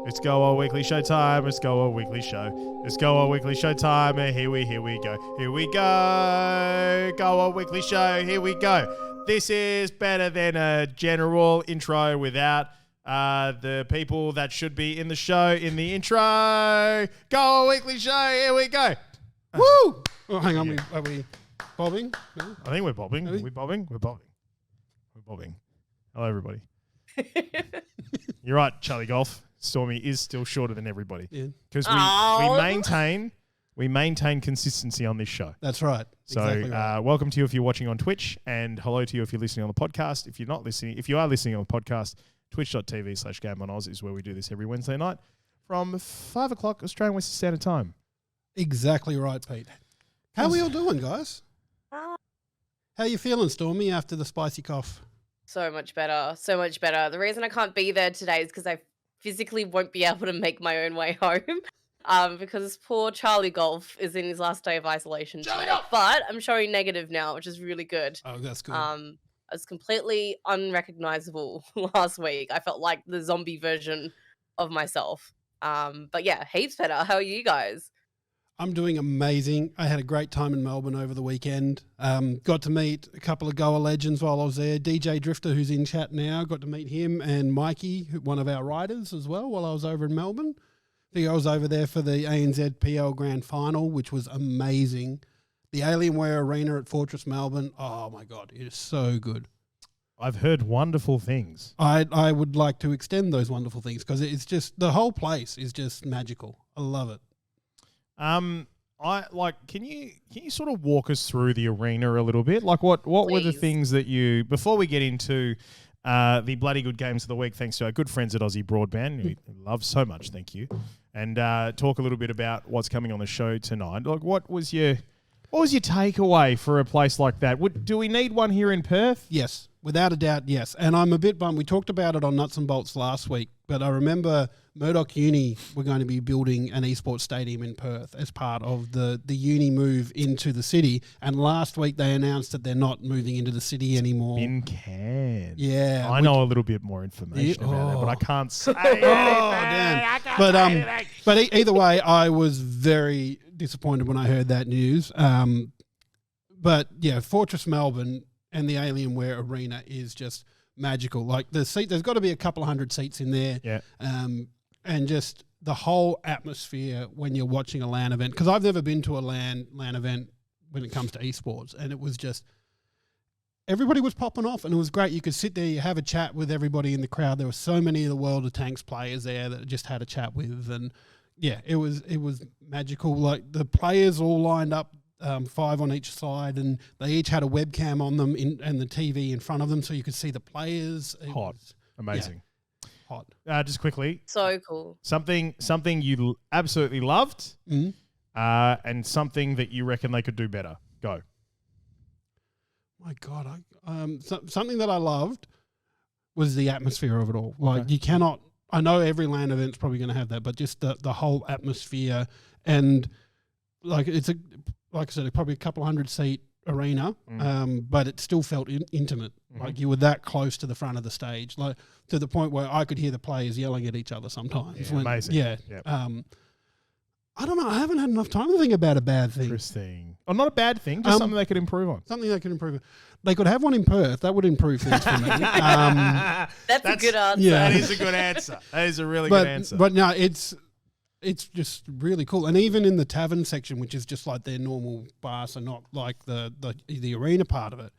Let's go our weekly show time. Let's go our weekly show. Let's go our weekly show time. Here we go. Here we go. Go our weekly show. Here we go. This is better than a general intro without the people that should be in the show in the intro. Go our weekly show. Here we go. Woo! Oh, hang on. Are we bobbing? No? I think we're bobbing. Are we bobbing? We're bobbing. We're bobbing. Hello, everybody. You're right, Charlie Golf. Stormie is still shorter than everybody because we maintain consistency on this show. That's right. So exactly right. Welcome to you if you're watching on Twitch, and hello to you if you're listening on the podcast. If you are listening on the podcast, twitch.tv/GameOnOz is where we do this every Wednesday night from 5 o'clock Australian Western Standard Time. Exactly right, Pete. How are we all doing, guys? How you feeling, Stormie, after the spicy cough? So much better. So much better. The reason I can't be there today is because I physically won't be able to make my own way home because poor Charlie Golf is in his last day of isolation today. But I'm showing negative now, which is really good. Oh, that's good. I was completely unrecognizable last week. I felt like the zombie version of myself. But yeah, heaps better. How are you guys? I'm doing amazing. I had a great time in Melbourne over the weekend. Got to meet a couple of Goa legends while I was there. DJ Drifter, who's in chat now, got to meet him, and Mikey, one of our riders as well, while I was over in Melbourne. I was over there for the ANZ PL Grand Final, which was amazing. The Alienware Arena at Fortress Melbourne, oh my God, it is so good. I've heard wonderful things. I would like to extend those wonderful things because it's just, the whole place is just magical. I love it. Can you sort of walk us through the arena a little bit? Like what were the things that you, before we get into the bloody good games of the week, thanks to our good friends at Aussie Broadband, who we love so much, thank you, and talk a little bit about what's coming on the show tonight. Like what was your takeaway for a place like that? Do we need one here in Perth? Yes, without a doubt, yes. And I'm a bit bummed. We talked about it on Nuts and Bolts last week, but I remember Murdoch Uni were going to be building an esports stadium in Perth as part of the uni move into the city. And last week they announced that they're not moving into the city anymore. In Cairns. Yeah. I know a little bit more information about it, but I can't say damn. But either way, I was very disappointed when I heard that news. But yeah, Fortress Melbourne and the Alienware Arena is just magical. Like there's got to be a couple of hundred seats in there. Yeah. And just the whole atmosphere when you're watching a LAN event, because I've never been to a LAN event when it comes to esports, and it was just, everybody was popping off, and it was great. You could sit there, you have a chat with everybody in the crowd. There were so many of the World of Tanks players there that I just had a chat with, and yeah, it was magical. Like the players all lined up, 5 on each side, and they each had a webcam on them and the TV in front of them, so you could see the players. Amazing. Yeah. Hot. Just quickly. So cool. Something you absolutely loved, and something that you reckon they could do better. Go. My God, something that I loved was the atmosphere of it all. Like you cannot. I know every LAN event's probably going to have that, but just the whole atmosphere, and like like I said, probably a couple hundred seat arena, but it still felt intimate. Mm-hmm. Like you were that close to the front of the stage, like to the point where I could hear the players yelling at each other sometimes. Yeah, amazing. Yeah. Yep. I don't know. I haven't had enough time to think about a bad thing. Interesting. Or not a bad thing, just something they could improve on. Something they could improve on. They could have one in Perth. That would improve things for me. That's a good answer. Yeah. That is a good answer. That is a really good answer. But no, it's just really cool. And even in the tavern section, which is just like their normal bar, so not like the arena part of it,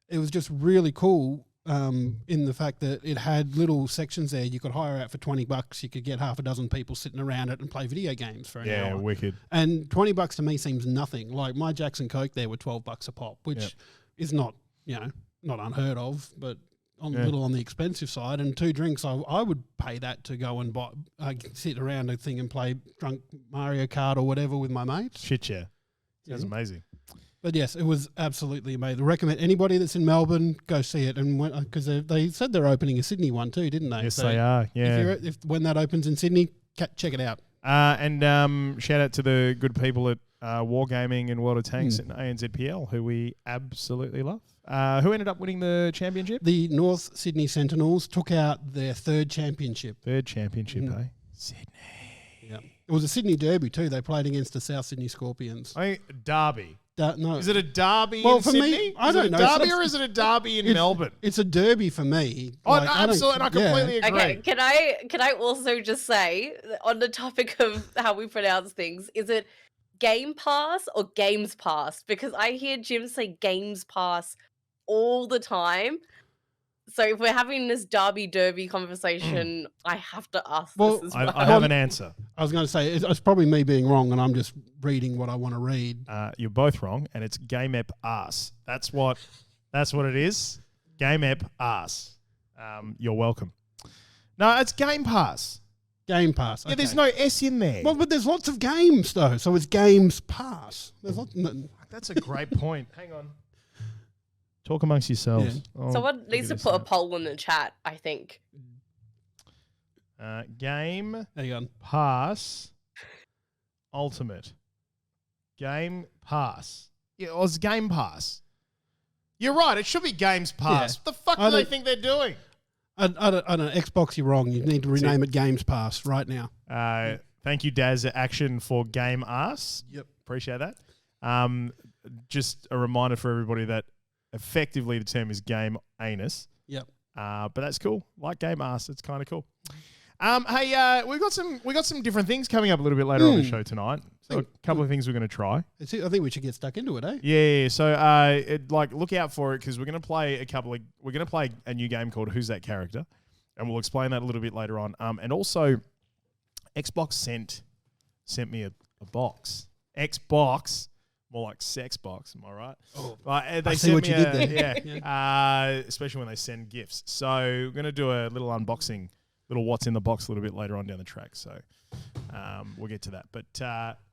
it was just really cool in the fact that it had little sections there. You could hire out for $20. You could get half a dozen people sitting around it and play video games for an hour. Yeah, wicked. And $20 to me seems nothing. Like my Jackson Coke there were $12 a pop, which is not, not unheard of, but a little on the expensive side. And 2 drinks, I would pay that to go and buy, sit around a thing and play drunk Mario Kart or whatever with my mates. Shit, yeah. Sounds amazing. But yes, it was absolutely amazing. I recommend anybody that's in Melbourne, go see it. And because they said they're opening a Sydney one too, didn't they? Yes, they are. Yeah. When that opens in Sydney, check it out. And shout out to the good people at Wargaming and World of Tanks and ANZPL, who we absolutely love. Who ended up winning the championship? The North Sydney Sentinels took out their third championship. Eh? Sydney. Yeah. It was a Sydney derby too. They played against the South Sydney Scorpions. Derby. No. Is it a derby Well, in for Sydney? me, I don't know. Is it a derby or is it a derby in Melbourne? It's a derby for me. Oh, no, absolutely. And I completely agree. Okay, can I also just say, on the topic of how we pronounce things, is it Game Pass or Games Pass? Because I hear Jim say Games Pass all the time. So if we're having this derby conversation, I have to ask this as well. I have an answer. I was going to say, it's probably me being wrong and I'm just reading what I want to read. You're both wrong, and it's Game App Arse. That's what it is. Game App Arse. You're welcome. No, it's Game Pass. Game Pass. Yeah, there's no S in there. Well, but there's lots of games though, so it's Games Pass. There's That's a great point. Hang on. Talk amongst yourselves. Yeah. Someone needs to put a poll in the chat, I think. Game Hang on. Pass Ultimate. Game Pass. Yeah, it was Game Pass. You're right. It should be Games Pass. Yeah. What the fuck do they think they're doing? I don't know. Xbox, you're wrong. You need to rename it Games Pass right now. Thank you, Daz Action, for Game Ass. Yep. Appreciate that. Just a reminder for everybody that effectively the term is Game Anus. Yep. But that's cool. Like Game Ass, it's kind of cool. Hey, we've got some different things coming up a little bit later on the show tonight. So a couple of things we're going to try. I think we should get stuck into it, eh? Yeah. So look out for it because we're going to play a new game called Who's That Character, and we'll explain that a little bit later on. And also, Xbox sent me a box. Xbox. More like sex box, am I right? Oh, I see what you did there. Yeah. Especially when they send gifts. So we're going to do a little unboxing, little what's in the box a little bit later on down the track. So we'll get to that. But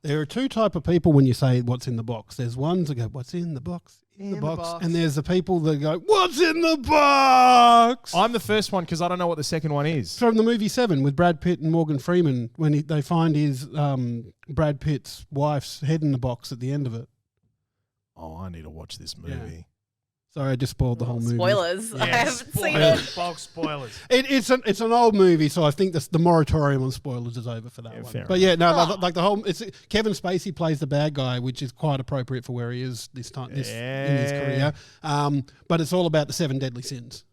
there are two type of people when you say what's in the box. There's ones that go, what's in the box? In the box. And there's the people that go, what's in the box? I'm the first one because I don't know what the second one is. From the movie Seven with Brad Pitt and Morgan Freeman when they find his Brad Pitt's wife's head in the box at the end of it. Oh, I need to watch this movie. Yeah. Sorry, I just spoiled the whole movie. Spoilers. Yeah, I haven't seen it. Bulk spoilers. It's an old movie, so I think the moratorium on spoilers is over for that one. But yeah, no, like the whole Kevin Spacey plays the bad guy, which is quite appropriate for where he is in his career. But it's all about the 7 deadly sins.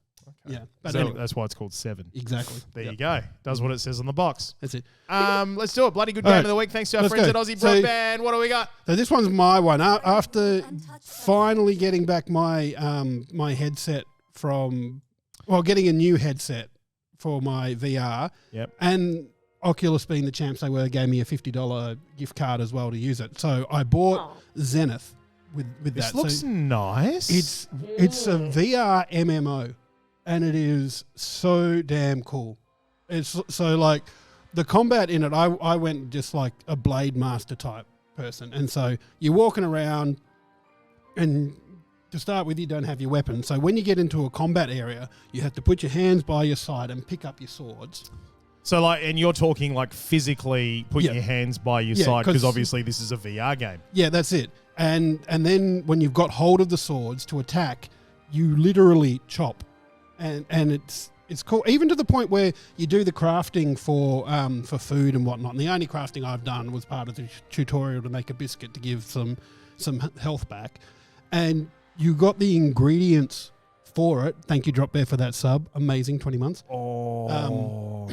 Okay. Yeah, but so anyway. That's why it's called 7. Exactly. There you go. Does what it says on the box. That's it. Let's do it. Bloody good game of the week. Thanks to our friends at Aussie Broadband. What do we got? So this one's my one. After finally getting back my my headset getting a new headset for my VR. Yep. And Oculus being the champs they were, gave me a $50 gift card as well to use it. So I bought Zenith with that. This looks nice. It's a VR MMO, and it is so damn cool. It's so like the combat in it. I went just like a Blade Master type person, and so you're walking around, and to start with, you don't have your weapon. So when you get into a combat area, you have to put your hands by your side and pick up your swords. So and you're talking like physically putting your hands by your side because obviously this is a VR game. Yeah, that's it. And then when you've got hold of the swords to attack, you literally chop, and it's cool. Even to the point where you do the crafting for food and whatnot. And the only crafting I've done was part of the tutorial to make a biscuit to give some health back, and you got the ingredients for it. Thank you, Drop Bear, for that sub. Amazing, 20 months. Oh.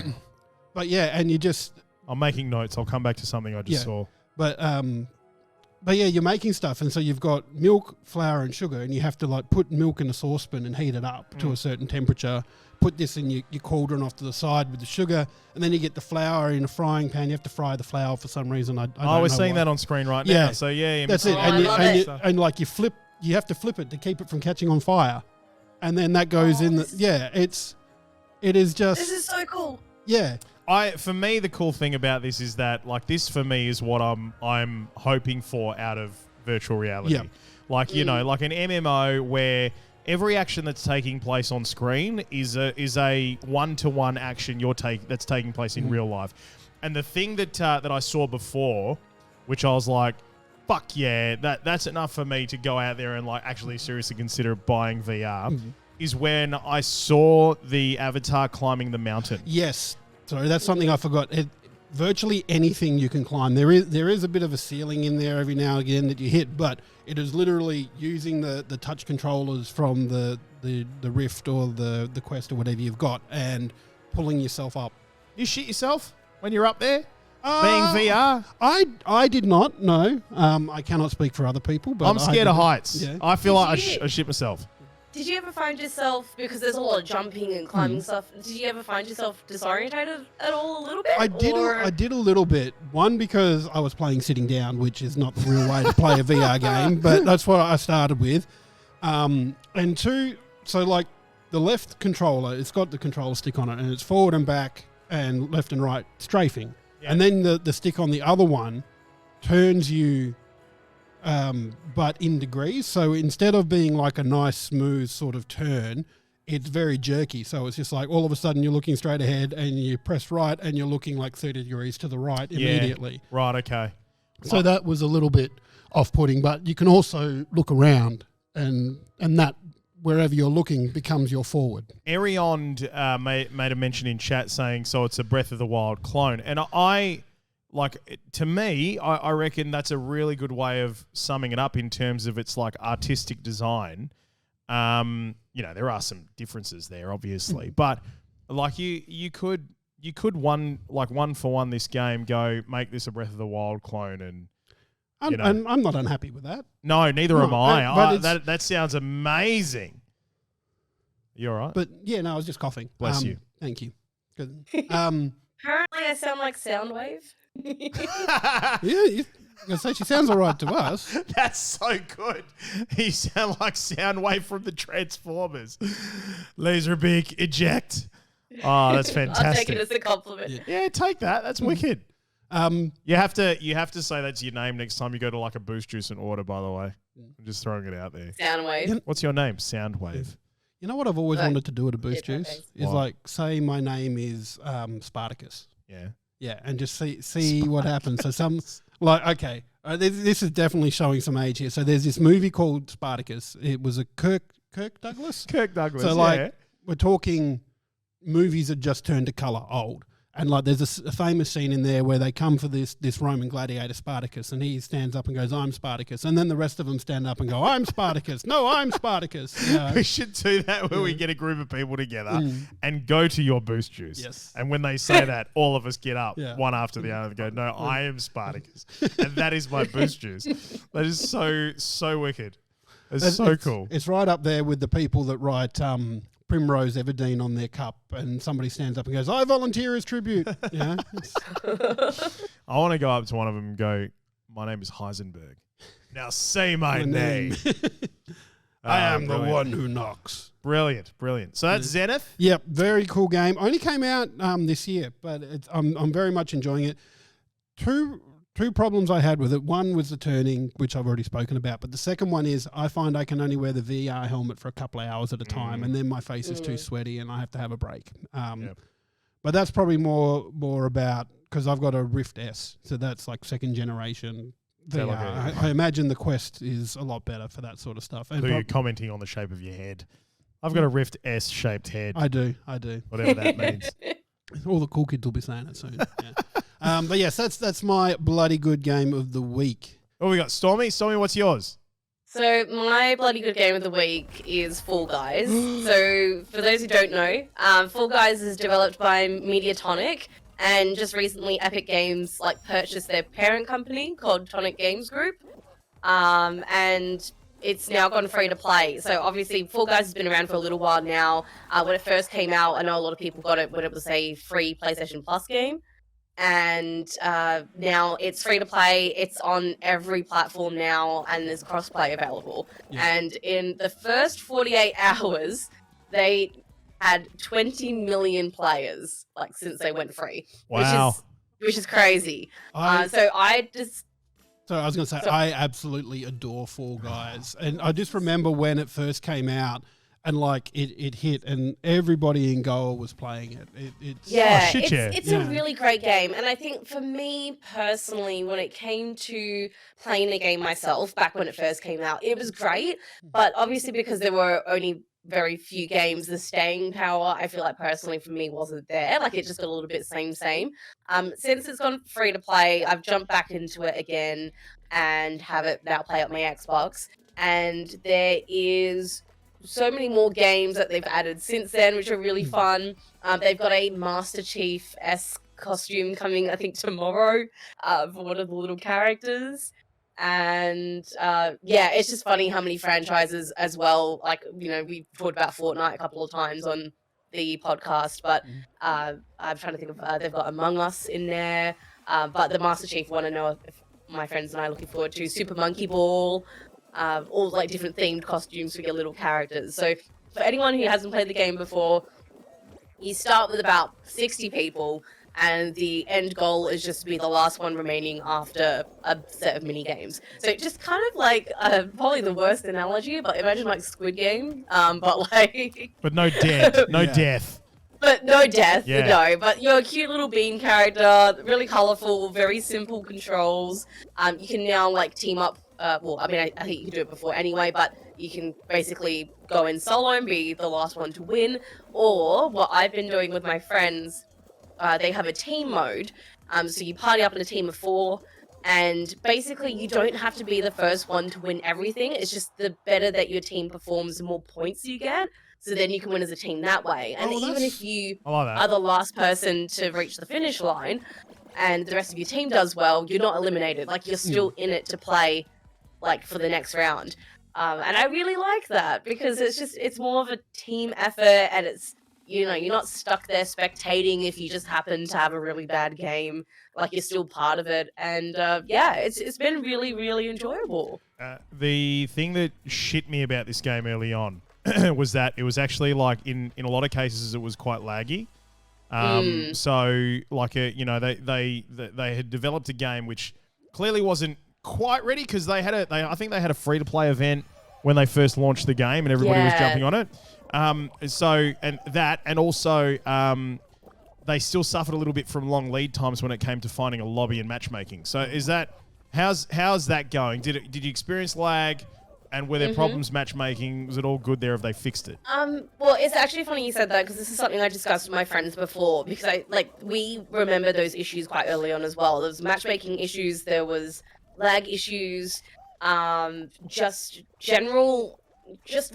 But yeah, and you just... I'm making notes. I'll come back to something I just saw. But yeah, you're making stuff, and so you've got milk, flour, and sugar, and you have to like put milk in a saucepan and heat it up to a certain temperature. Put this in your cauldron off to the side with the sugar, and then you get the flour in a frying pan. You have to fry the flour for some reason. I don't know we're seeing that on screen right now. So yeah, that's it. And like you have to flip it to keep it from catching on fire, and then that goes in. It is just. This is so cool. Yeah. For me, the cool thing about this is that, like, this for me is what I'm hoping for out of virtual reality. Yep. Like, you know, like an MMO where every action that's taking place on screen is a one-to-one action that's taking place in real life. And the thing that I saw before, which I was like, fuck yeah, that's enough for me to go out there and like actually seriously consider buying VR, is when I saw the avatar climbing the mountain. Yes. Sorry, that's something I forgot. Virtually anything you can climb. There is a bit of a ceiling in there every now and again that you hit, but it is literally using the touch controllers from the Rift or the Quest or whatever you've got and pulling yourself up. You shit yourself when you're up there? Being VR? I did not, no. I cannot speak for other people, but I'm scared of heights. Yeah. I feel like I shit myself. Did you ever find yourself, because there's a lot of jumping and climbing stuff, did you ever find yourself disorientated at all a little bit? I did a little bit. One, because I was playing sitting down, which is not the real way to play a VR game, but that's what I started with. And two, so like the left controller, it's got the control stick on it, and it's forward and back and left and right strafing. Yeah. And then the stick on the other one turns you but in degrees. So instead of being like a nice, smooth sort of turn, it's very jerky. So it's just like all of a sudden you're looking straight ahead and you press right and you're looking like 30 degrees to the right immediately. Right, okay. So that was a little bit off-putting, but you can also look around and that wherever you're looking becomes your forward. Arion made a mention in chat saying, so it's a Breath of the Wild clone. And to me, I reckon that's a really good way of summing it up in terms of its like artistic design. There are some differences there, obviously, but like you could one for one this game go make this a Breath of the Wild clone, and I'm not unhappy with that. No, neither am I. That sounds amazing. You all right? But yeah, no, I was just coughing. Bless you. Thank you. Good. Apparently, I sound like Soundwave. Yeah, I say she sounds all right to us. That's so good. You sound like Soundwave from the Transformers. Laserbeak, eject. Oh, that's fantastic. I'll take it as a compliment. Yeah, take that. That's wicked. You have to say that's your name next time you go to like a Boost Juice and order, by the way. I'm just throwing it out there. Soundwave. What's your name? Soundwave. You know what I've always wanted to do at a Boost Juice? Thanks. Is like say my name is Spartacus. Yeah. Yeah, and just see what happens. So this is definitely showing some age here. So there's this movie called Spartacus. It was a Kirk Douglas? Kirk Douglas, So we're talking movies that just turned to colour old. And like there's a famous scene in there where they come for this Roman gladiator Spartacus, and he stands up and goes, "I'm Spartacus," and then the rest of them stand up and go, "I'm Spartacus." No, I'm Spartacus. You know? We should do that where we get a group of people together and go to your Boost Juice. Yes. And when they say that, all of us get up one after the other and go, "No, I am Spartacus, and that is my Boost Juice." That is so wicked. It's so cool. It's right up there with the people that write Primrose Everdeen on their cup, and somebody stands up and goes, "I volunteer as tribute." Yeah. I want to go up to one of them and go, "My name is Heisenberg. Now say my name." I am the one who knocks. Brilliant. So that's Zenith. Yep, very cool game. Only came out this year, but I'm very much enjoying it. Two problems I had with it. One was the turning, which I've already spoken about. But the second one is I find I can only wear the VR helmet for a couple of hours at a time, and then my face is too sweaty and I have to have a break. But that's probably more about because I've got a Rift S, so that's like second generation VR. I imagine the Quest is a lot better for that sort of stuff. And you're commenting on the shape of your head. I've got a Rift S-shaped head. I do. Whatever that means. All the cool kids will be saying it soon. Yeah. But yes, that's my bloody good game of the week. Oh, we got Stormie. Stormie, what's yours? So my bloody good game of the week is Fall Guys. So for those who don't know, Fall Guys is developed by Mediatonic, and just recently Epic Games purchased their parent company called Tonic Games Group, and it's now gone free to play. So obviously Fall Guys has been around for a little while now. When it first came out, I know a lot of people got it when it was a free PlayStation Plus game. And now it's free to play. It's on every platform now, and there's crossplay available. Yeah. And in the first 48 hours, they had 20 million players since they went free. Wow, which is crazy. So I was going to say I absolutely adore Fall Guys, and I just remember when it first came out. and like it hit, and everybody in goal was playing it. It's It's a really great game. And I think for me personally, when it came to playing the game myself back when it first came out, it was great. But obviously because there were only very few games, the staying power, I feel like personally for me wasn't there. Like it just got a little bit same. Since it's gone free to play, I've jumped back into it again and have it now play on my Xbox. And there is so many more games that they've added since then, which are really fun. They've got a Master Chief-esque costume coming, I think, tomorrow for one of the little characters. And it's just funny how many franchises as well. Like, we talked about Fortnite a couple of times on the podcast, but I'm trying to think of, they've got Among Us in there. But the Master Chief one, I know if my friends and I are looking forward to Super Monkey Ball. All like different themed costumes for your little characters. So for anyone who hasn't played the game before, you start with about 60 people, and the end goal is just to be the last one remaining after a set of mini games. So just kind of like probably the worst analogy, but imagine like Squid Game, but no death, death. But no death, no. But you're a cute little bean character, really colourful, very simple controls. You can now like team up. I think you could do it before anyway, but you can basically go in solo and be the last one to win. Or what I've been doing with my friends, they have a team mode. So you party up in a team of 4, and basically you don't have to be the first one to win everything. It's just the better that your team performs, the more points you get. So then you can win as a team that way. And even if you are the last person to reach the finish line, and the rest of your team does well, you're not eliminated. Like, you're still in it to play, like, for the next round. And I really like that, because it's more of a team effort, and it's, you're not stuck there spectating if you just happen to have a really bad game. Like, you're still part of it. And it's been really, really enjoyable. The thing that shit me about this game early on was that it was actually, like, in a lot of cases it was quite laggy. So, like, they had developed a game which clearly wasn't quite ready, because I think they had a free-to-play event when they first launched the game, and everybody was jumping on it. And also they still suffered a little bit from long lead times when it came to finding a lobby and matchmaking. So how's that going? Did you experience lag? And were there problems matchmaking? Was it all good there? Have they fixed it? Well, it's actually funny you said that, because this is something I discussed with my friends before, because we remember those issues quite early on as well. There was matchmaking issues, there was lag issues, just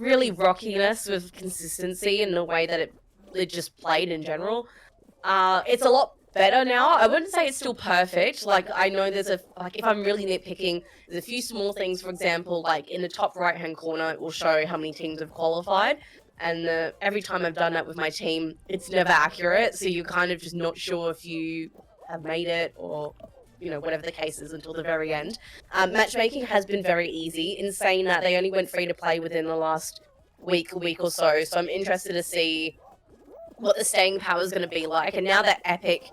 really rockiness with consistency in the way that it just played in general. It's a lot better now. I wouldn't say it's still perfect. Like, I know if I'm really nitpicking, there's a few small things. For example, like in the top right-hand corner, it will show how many teams have qualified. And every time I've done that with my team, it's never accurate. So you're kind of just not sure if you have made it, or whatever the case is, until the very end. Matchmaking has been very easy. In saying that, they only went free to play within the last week or so. So I'm interested to see what the staying power is going to be like. And now that Epic,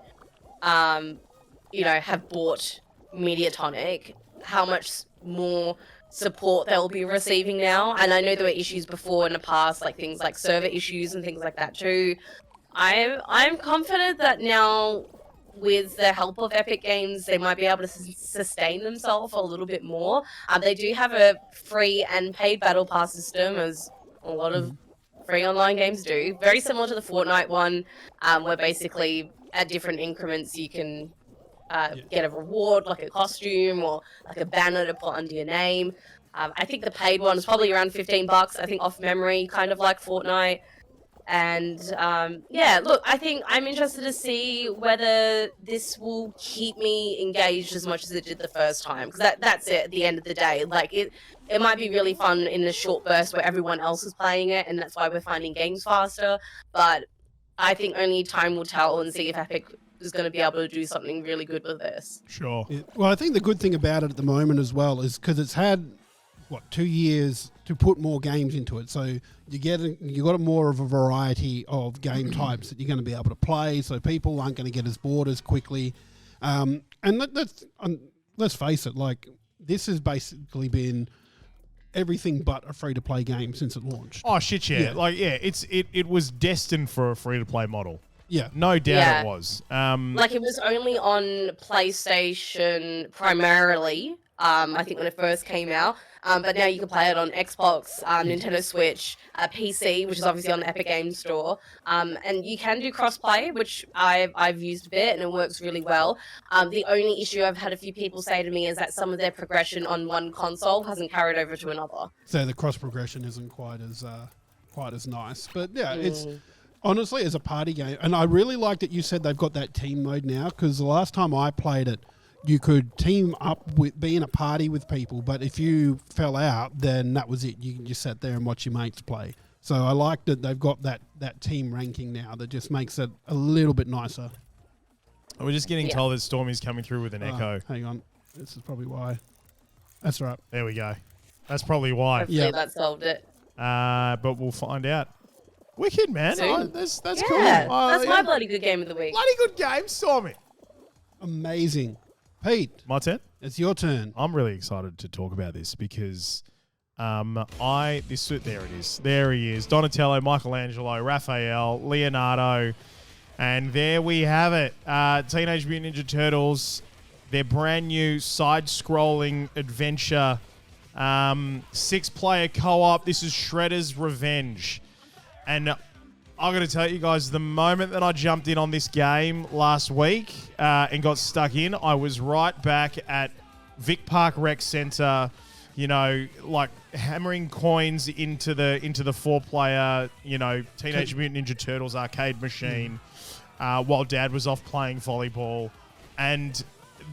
have bought Mediatonic, how much more support they'll be receiving now. And I know there were issues before in the past, like things like server issues and things like that too. I'm confident that now, with the help of Epic Games, they might be able to sustain themselves a little bit more. They do have a free and paid battle pass system, as a lot of free online games do. Very similar to the Fortnite one, where basically at different increments you can get a reward, like a costume or like a banner to put under your name. I think the paid one is probably around $15, I think, off memory, kind of like Fortnite. And look, I think I'm interested to see whether this will keep me engaged as much as it did the first time, because that's it at the end of the day. Like, it might be really fun in a short burst where everyone else is playing it, and that's why we're finding games faster. But I think only time will tell, and see if Epic is going to be able to do something really good with this. Sure. Yeah. Well, I think the good thing about it at the moment as well is because it's had 2 years to put more games into it, so you got more of a variety of game types that you're going to be able to play, so people aren't going to get as bored as quickly. And let's face it, like, this has basically been everything but a free-to-play game since it launched. Oh shit, yeah. It was destined for a free-to-play model. Yeah. No doubt it was. Like it was only on PlayStation primarily. I think when it first came out. But now you can play it on Xbox, Nintendo Switch, PC, which is obviously on the Epic Games Store. And you can do crossplay, which I've used a bit, and it works really well. The only issue I've had a few people say to me is that some of their progression on one console hasn't carried over to another. So the cross progression isn't quite as nice. But yeah, it's honestly as a party game, and I really like that you said they've got that team mode now, because the last time I played it, you could team up with be in a party with people, but if you fell out, then that was it. You can just sit there and watch your mates play. So I like that they've got that team ranking now that just makes it a little bit nicer. We're just getting told that Stormie's coming through with an echo. Hang on. This is probably why. That's right. There we go. That's probably why. Hopefully that solved it. But we'll find out. Wicked, man. That's cool. That's my bloody good game of the week. Bloody good game, Stormie. Amazing. Pete. My turn? It's your turn. I'm really excited to talk about this because there it is. There he is. Donatello, Michelangelo, Raphael, Leonardo. And there we have it. Teenage Mutant Ninja Turtles, their brand new side-scrolling adventure. 6-player co-op. This is Shredder's Revenge. And I'm going to tell you guys, the moment that I jumped in on this game last week and got stuck in, I was right back at Vic Park Rec Centre, like hammering coins into the 4-player, Teenage Mutant Ninja Turtles arcade machine while Dad was off playing volleyball. And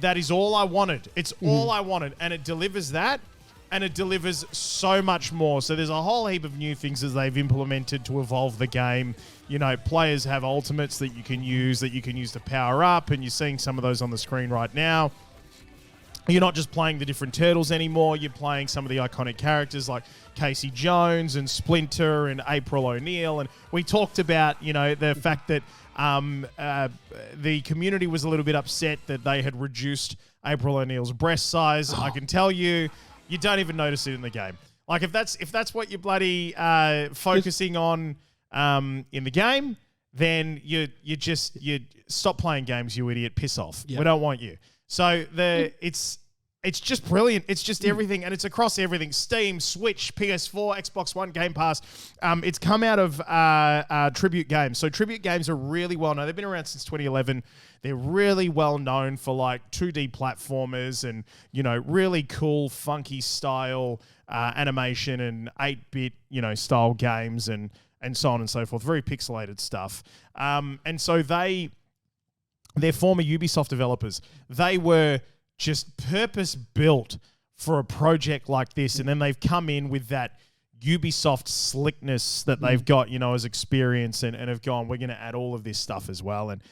that is all I wanted. It's all I wanted. And it delivers that. And it delivers so much more. So there's a whole heap of new things that they've implemented to evolve the game. Players have ultimates that you can use to power up, and you're seeing some of those on the screen right now. You're not just playing the different turtles anymore. You're playing some of the iconic characters like Casey Jones and Splinter and April O'Neil. And we talked about, the fact that the community was a little bit upset that they had reduced April O'Neil's breast size. I can tell you, you don't even notice it in the game. Like if that's what you're bloody focusing on in the game, then you stop playing games, you idiot. Piss off. Yep. We don't want you. So it's just brilliant. It's just everything, and it's across everything: Steam, Switch, PS4, Xbox One, Game Pass. It's come out of Tribute Games. So Tribute Games are really well known. They've been around since 2011. They're really well known for like 2D platformers and really cool, funky style animation and 8-bit style games and so on and so forth. Very pixelated stuff. And so they're former Ubisoft developers. They were just purpose-built for a project like this, and then they've come in with that Ubisoft slickness that they've got, as experience, and have gone, we're going to add all of this stuff as well. And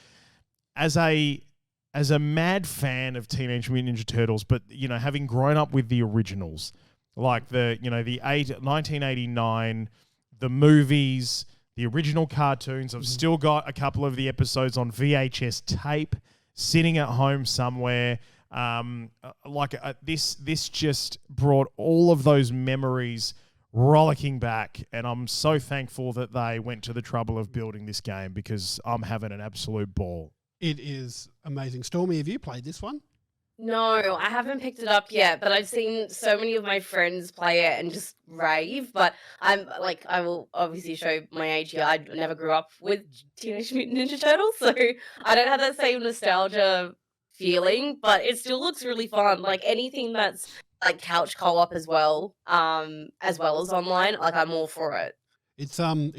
as a mad fan of Teenage Mutant Ninja Turtles, but, having grown up with the originals, like the 1989, the movies, the original cartoons, I've still got a couple of the episodes on VHS tape sitting at home somewhere. This just brought all of those memories rollicking back, and I'm so thankful that they went to the trouble of building this game because I'm having an absolute ball. It is amazing. Stormie, have you played this one? No, I haven't picked it up yet, but I've seen so many of my friends play it and just rave. But I will obviously show my age here. I never grew up with Teenage Mutant Ninja Turtles, so I don't have that same nostalgia feeling, but it still looks really fun. Like anything that's like couch co-op as well as online, like I'm all for it. It's on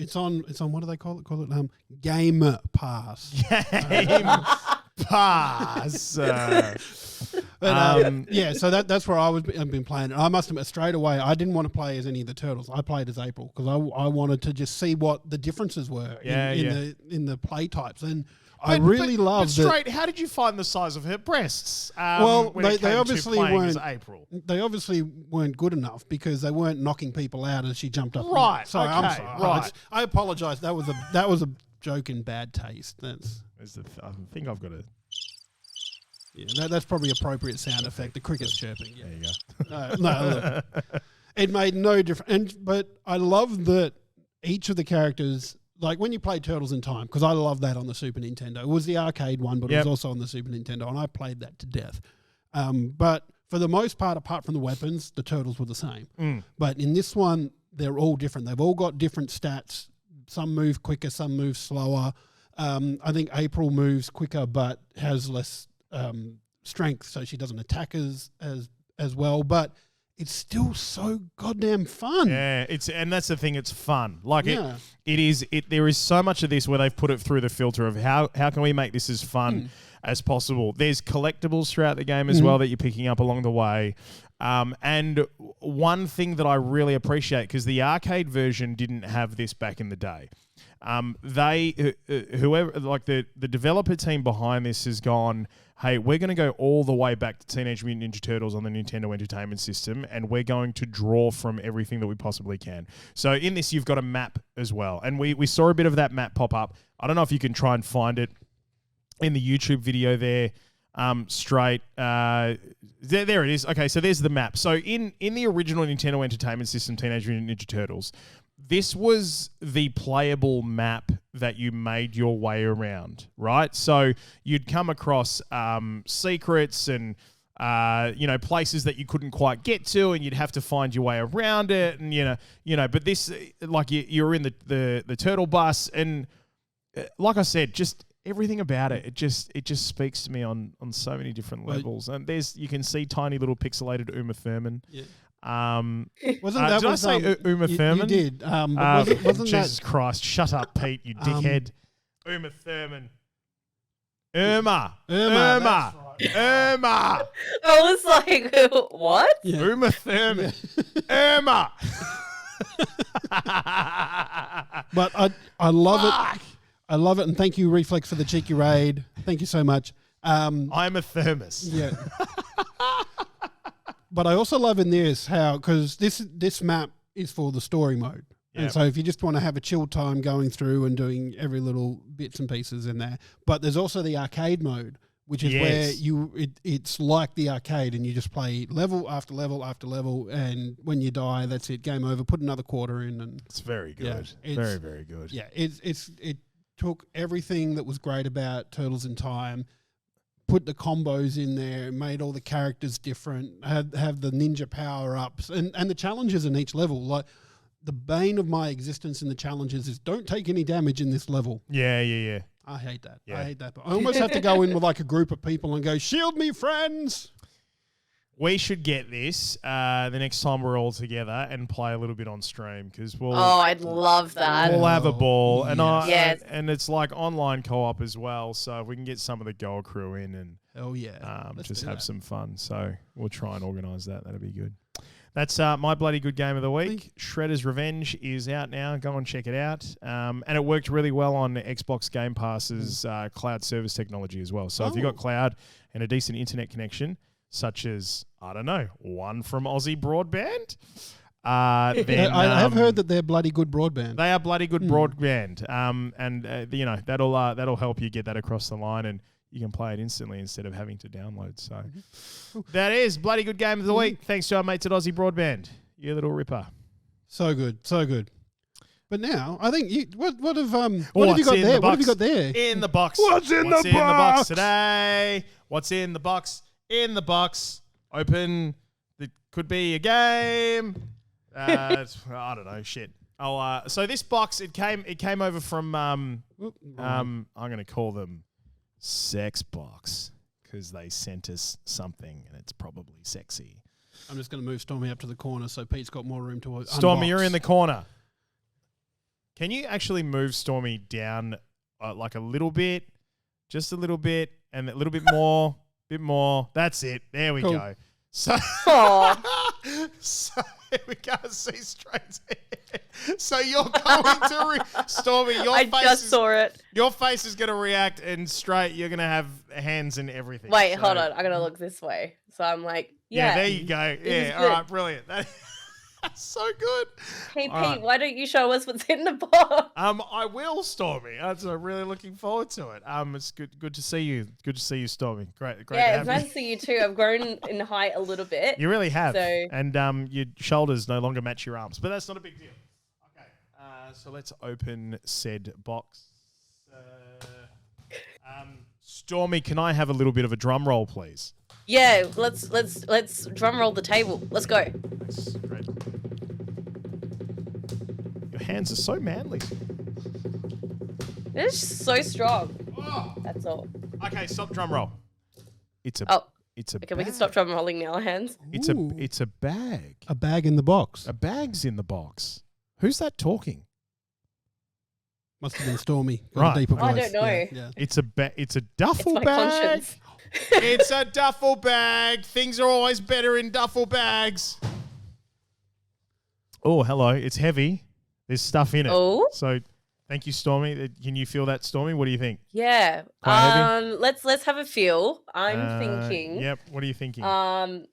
what do they call it? Game Pass. Game Pass. But, so that's where I've been playing it. I must admit, straight away, I didn't want to play as any of the turtles. I played as April because I wanted to just see what the differences were in the play types. And I really loved it. Straight, how did you find the size of her breasts? They obviously weren't. April. They obviously weren't good enough because they weren't knocking people out as she jumped up. Right. Sorry, okay, I'm sorry. Right. I apologise. That was a joke in bad taste. I think I've got a. Yeah, that's probably appropriate sound effect. The cricket's chirping. Yeah. There you go. No, look. It made no difference. But I love that each of the characters, like when you play Turtles in Time, because I love that on the Super Nintendo. It was the arcade one, but it was also on the Super Nintendo, and I played that to death. But for the most part, apart from the weapons, the Turtles were the same. But in this one, they're all different. They've all got different stats. Some move quicker, some move slower. I think April moves quicker but has less strength, so she doesn't attack as well. But it's still so goddamn fun. Yeah, and that's the thing. It's fun. Like it is. There is so much of this where they've put it through the filter of how can we make this as fun as possible. There's collectibles throughout the game as well that you're picking up along the way. And one thing that I really appreciate, because the arcade version didn't have this back in the day. Whoever, like the developer team behind this has gone, hey, we're going to go all the way back to Teenage Mutant Ninja Turtles on the Nintendo Entertainment System, and we're going to draw from everything that we possibly can. So in this, you've got a map as well. And we saw a bit of that map pop up. I don't know if you can try and find it in the YouTube video there. Straight. There it is. Okay, so there's the map. So in the original Nintendo Entertainment System, Teenage Mutant Ninja Turtles, this was the playable map that you made your way around, right? So you'd come across secrets and places that you couldn't quite get to, and you'd have to find your way around it, and But this, like you're in the turtle bus, and like I said, just everything about it, it just speaks to me on so many different levels. And you can see tiny little pixelated Uma Thurman. Yeah. Wasn't that did I say Uma Thurman? You did. Wasn't Jesus Christ! Shut up, Pete, you dickhead. Uma Thurman. Irma. Right. Irma. I was like, what? Yeah. Uma Thurman. Irma. But I love it. I love it, and thank you, Reflex, for the cheeky raid. Thank you so much. I'm a thermos. Yeah. But I also love in this how, because this map is for the story mode. Yep. And so if you just want to have a chill time going through and doing every little bits and pieces in there. But there's also the arcade mode, which is where it's like the arcade, and you just play level after level after level, and when you die, that's it, game over. Put another quarter in, and it's very good. Yeah, very, very good. Yeah, it took everything that was great about Turtles in Time, put the combos in there, made all the characters different, have the ninja power-ups, and the challenges in each level. Like, the bane of my existence in the challenges is don't take any damage in this level. Yeah. I hate that. Yeah. I hate that. But I almost have to go in with like a group of people and go, shield me, friends. We should get this the next time we're all together and play a little bit on stream, because we'll. Oh, I'd love that. We'll have a ball, and Yes. and it's like online co-op as well. So if we can get some of the Goa crew in and just have some fun. So we'll try and organise that. That'd be good. That's my bloody good game of the week. Shredder's Revenge is out now. Go and check it out. And it worked really well on Xbox Game Pass's cloud service technology as well. So if you've got cloud and a decent internet connection, such as, I don't know, one from Aussie Broadband, then I have heard that they're bloody good broadband. They are bloody good broadband. That'll help you get that across the line, and you can play it instantly instead of having to download. So that is bloody good game of the week. Thanks to our mates at Aussie Broadband. You little ripper. So good. But now I think what have you got there? What have you got there? In the box. What's in the box today? What's in the box? In the box. Open. It could be a game. I don't know. Shit. So this box it came over from I'm going to call them Sex Box, because they sent us something and it's probably sexy. I'm just going to move Stormie up to the corner so Pete's got more room to Stormie, unbox. you're in the corner. Can you actually move Stormie down like a little bit, just a little bit, and a little bit more, bit more? That's it. There we go. So, so we can't see straight ahead. So you're going to Stormie. I just saw it. Your face is going to react, and straight you're going to have hands and everything. Wait, hold on. I got to look this way. So I'm like, yeah. There you go. Yeah, all right, brilliant. So good. Hey, All Pete, right. why don't you show us what's in the box? I will, Stormie. I'm really looking forward to it. It's good to see you. Good to see you, Stormie. Great to Yeah, have it's nice you. to see you too. I've grown in height a little bit. You really have. So- And your shoulders no longer match your arms, but that's not a big deal. Okay. So let's open said box. Stormie, can I have a little bit of a drum roll, please? Yeah, let's drum roll the table. Let's go. That's great. Your hands are so manly. It's so strong. Oh. That's all. Okay, stop drum roll. It's a. Oh, It's a. okay, bag. we can stop drum rolling now, hands. It's Ooh. a bag. A bag in the box. A bag's in the box. Who's that talking? Must have been Stormy. Got Right. a deeper I voice. don't know. Yeah. It's a It's duffel my bag. conscience. It's a duffel bag. Things are always better in duffel bags. Oh, hello. It's heavy. There's stuff in it. Oh. So, thank you, Stormy. Can you feel that, Stormy? What do you think? Yeah. Quite heavy? Let's have a feel. I'm thinking. Yep. What are you thinking?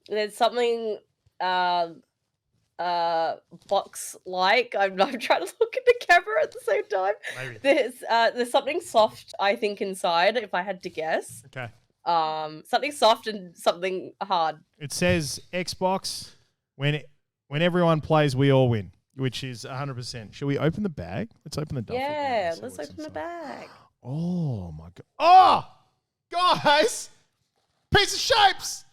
There's something box like. I'm trying to look at the camera at the same time. Maybe. There's something soft, I think, inside, if I had to guess. Okay. Something soft and something hard. It says Xbox. When everyone plays, we all win, which is 100%. Shall we open the bag? Let's open the duffel bag. Yeah, and see let's what's open the inside. bag. Oh my god! Oh, guys, piece of shapes.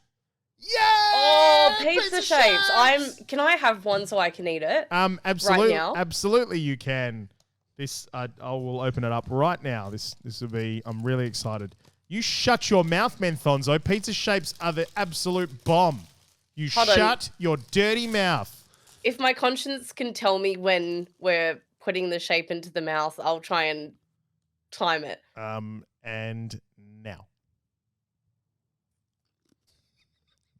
Yeah. Oh, pizza shapes. Can I have one so I can eat it? Absolutely, now? absolutely, you can. This, I will open it up right now. This will be. I'm really excited. You shut your mouth, Menthonzo. Pizza shapes are the absolute bomb. You Hold on. shut your dirty mouth. If my conscience can tell me when we're putting the shape into the mouth, I'll try and time it. And now.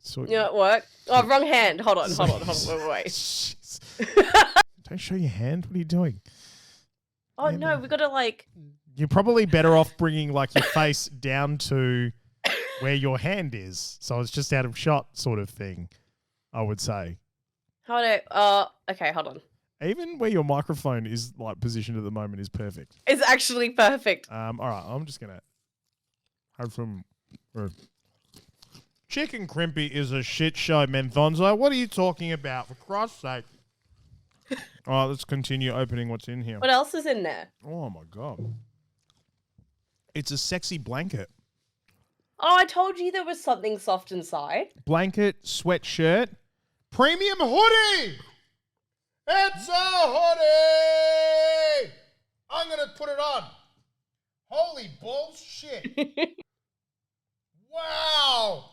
So Yeah, it worked. Oh, wrong hand. Hold on. Wait. Jeez. Don't show your hand. What are you doing? Oh, Yeah, no, man. we got to like... You're probably better off bringing like your face down to where your hand is, so it's just out of shot, sort of thing. I would say. Okay, hold on. Even where your microphone is like positioned at the moment is perfect. It's actually perfect. All right, I'm just gonna have some. Chicken crimpy is a shit show, Menthonzo. What are you talking about? For Christ's sake! All right, let's continue opening what's in here. What else is in there? Oh my god. It's a sexy blanket. Oh, I told you there was something soft inside. Blanket, sweatshirt, premium hoodie. It's a hoodie. I'm going to put it on. Holy bullshit. Wow.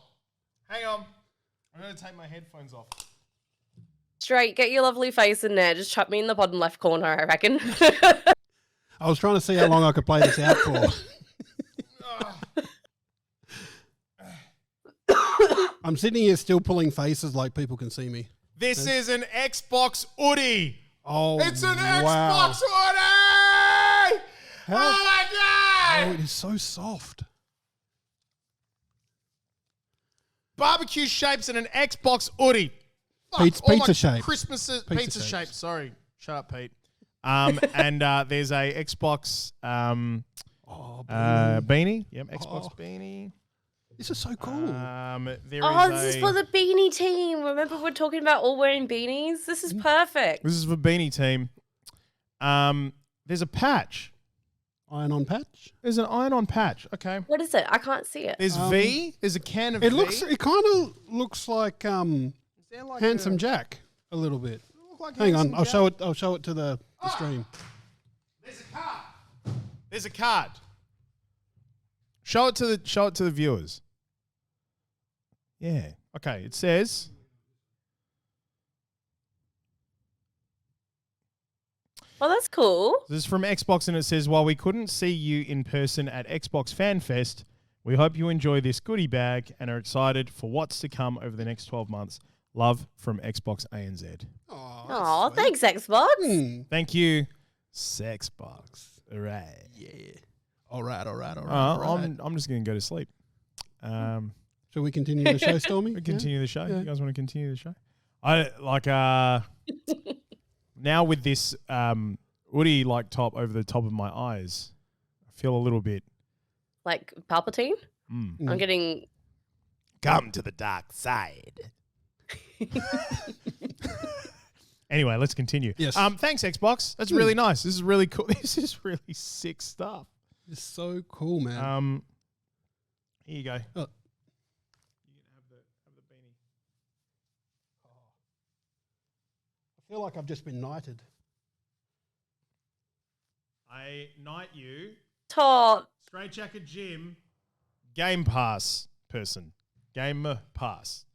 Hang on. I'm going to take my headphones off. Straight, get your lovely face in there. Just chuck me in the bottom left corner, I reckon. I was trying to see how long I could play this out for. I'm sitting here still pulling faces like people can see me. This is an Xbox hoodie. Oh, It's an wow. Xbox hoodie. How- Oh my Oh, God. it is so soft. Barbecue shapes and an Xbox hoodie. Fuck, Pizza- all pizza my shape. Christmases, Pizza pizza shapes. shapes. Sorry. Shut up, Pete. And there's a Xbox Oh, beanie. Yep, Xbox Oh. beanie. this is so cool. There Oh, is this is a- for the beanie team. Remember we're talking about all wearing beanies? This is perfect. This is for beanie team. There's a patch. Iron-on patch. There's an iron-on patch. Okay. What is it? I can't see it. There's V. There's a can of It V. looks. It kind of looks like Is there like Handsome Jack a little bit. look like Hang on, Handsome I'll Jack? show it. I'll show it to the stream. There's a card. There's a card. Show it to the viewers. Yeah. Okay. It says. Oh, that's cool. This is from Xbox, and it says, "While we couldn't see you in person at Xbox Fan Fest, we hope you enjoy this goodie bag and are excited for what's to come over the next 12 months. Love from Xbox ANZ." Oh, thanks, Xbox. Thank you, Sexbox. All right. Yeah. All right. I'm just gonna go to sleep. Shall we continue the show, Stormy? We continue the show. Yeah. You guys want to continue the show? I like now with this Woody like top over the top of my eyes, I feel a little bit Like Palpatine? I'm getting... come to the dark side. Anyway, let's continue. Yes. Thanks, Xbox. That's really nice. This is really cool. This is really sick stuff. It's so cool, man. Here you go. Oh. You can have the beanie. I feel like I've just been knighted. I knight you. Top. Straight Jacket Jim. Game Pass person. Game Pass.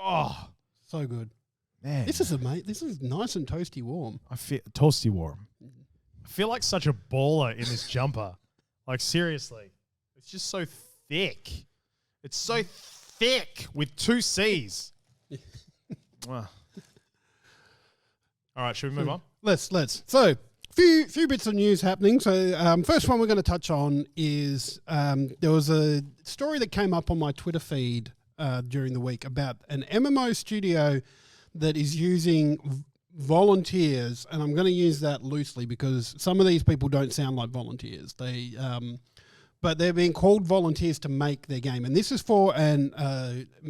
Oh, So good. man. This is nice and toasty warm. I feel toasty warm. I feel like such a baller in this jumper. Like seriously, it's just so thick. It's so thick with 2 C's. Wow. All right, should we move on? Let's. So, few bits of news happening. So, first one we're going to touch on is there was a story that came up on my Twitter feed during the week about an MMO studio that is using volunteers, and I'm going to use that loosely because some of these people don't sound like volunteers. But they're being called volunteers to make their game, and this is for an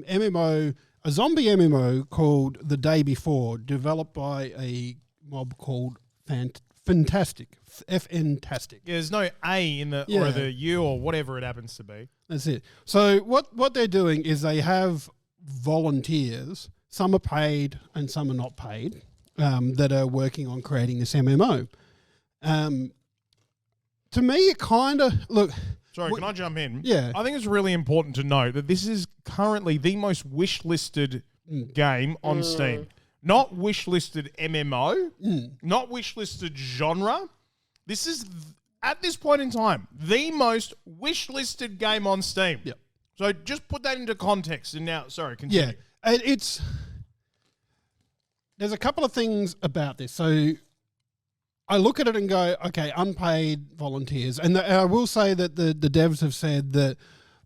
MMO, a zombie MMO called The Day Before, developed by a mob called Fantastic, Fantastic. Yeah, there's no A in the or the U or whatever it happens to be. That's it. So what they're doing is they have volunteers. Some are paid and some are not paid. That are working on creating this MMO. To me, it kind of look. Sorry, can I jump in? Yeah. I think it's really important to note that this is currently the most wish-listed game on Steam. Not wish-listed MMO, not wish-listed genre. This is, at this point in time, the most wish-listed game on Steam. Yep. So just put that into context. And now, sorry, continue. Yeah, and there's a couple of things about this. So I look at it and go, okay, unpaid volunteers. And I will say that the devs have said that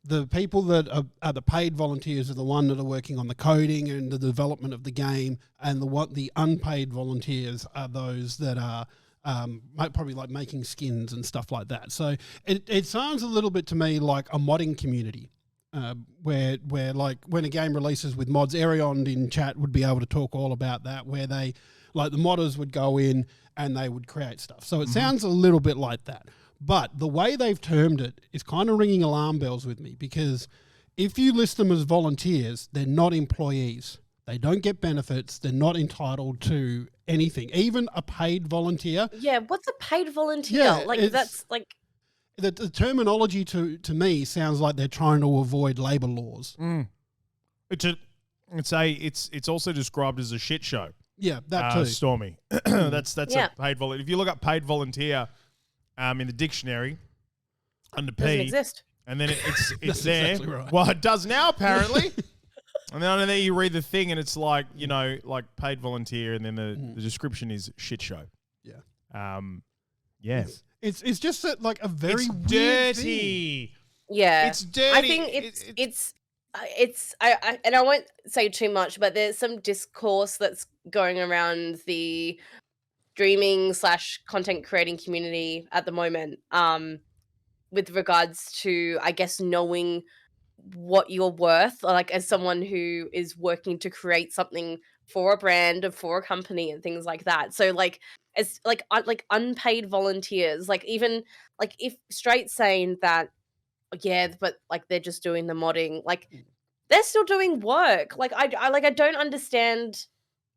the people that are the paid volunteers are the one that are working on the coding and the development of the game, and the unpaid volunteers are those that are probably like making skins and stuff like that. So it sounds a little bit to me like a modding community. Where like when a game releases with mods, Arion in chat would be able to talk all about that, where they like the modders would go in and they would create stuff. So it sounds a little bit like that. But the way they've termed it is kind of ringing alarm bells with me, because if you list them as volunteers, they're not employees. They don't get benefits. They're not entitled to anything, even a paid volunteer. Yeah, what's a paid volunteer? Yeah, like that's like... The terminology to me sounds like they're trying to avoid labour laws. It's also described as a shit show. Yeah, that too. Stormie. That's a paid volunteer. If you look up paid volunteer in the dictionary under P, doesn't exist. and then it's That's there. exactly right. Well, it does now apparently. And then under there you read the thing, and it's like like paid volunteer, and then the description is shit show. Yeah. Yeah. It's just like a very It's weird dirty. thing. Yeah, It's dirty. I think and I won't say too much, but there's some discourse that's going around the streaming / content creating community at the moment, with regards to, I guess, knowing what you're worth, like as someone who is working to create something for a brand or for a company and things like that. So like as like unpaid volunteers, like even like if straight saying that, yeah, but like they're just doing the modding, like they're still doing work. Like I don't understand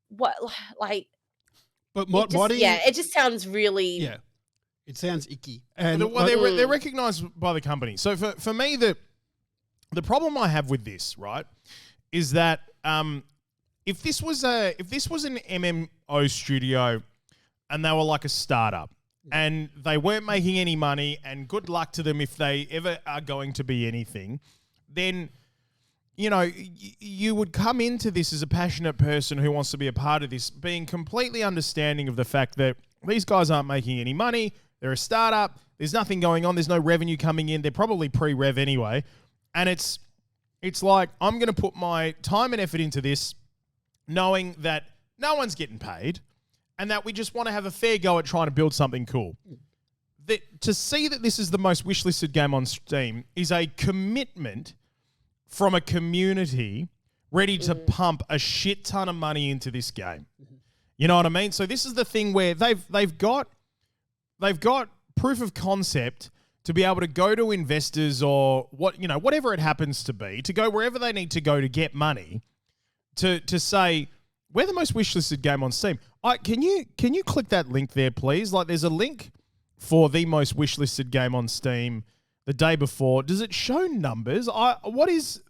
what like. But modding, it just sounds really it sounds icky. And they're recognised by the company. So for me, the problem I have with this, right, is that if this was an MMO studio and they were like a startup and they weren't making any money, and good luck to them if they ever are going to be anything, then you would come into this as a passionate person who wants to be a part of this, being completely understanding of the fact that these guys aren't making any money. They're a startup. There's nothing going on. There's no revenue coming in. They're probably pre-rev anyway. And it's like, I'm going to put my time and effort into this. knowing that no one's getting paid and that we just want to have a fair go at trying to build something cool. To see that this is the most wishlisted game on Steam is a commitment from a community ready to pump a shit ton of money into this game. You know what I mean? So this is the thing where they've got proof of concept to be able to go to investors or whatever it happens to be, to go wherever they need to go to get money, to say we're the most wishlisted game on Steam. Can you click that link there, please? Like, there's a link for the most wishlisted game on Steam the day before. Does it show numbers? What does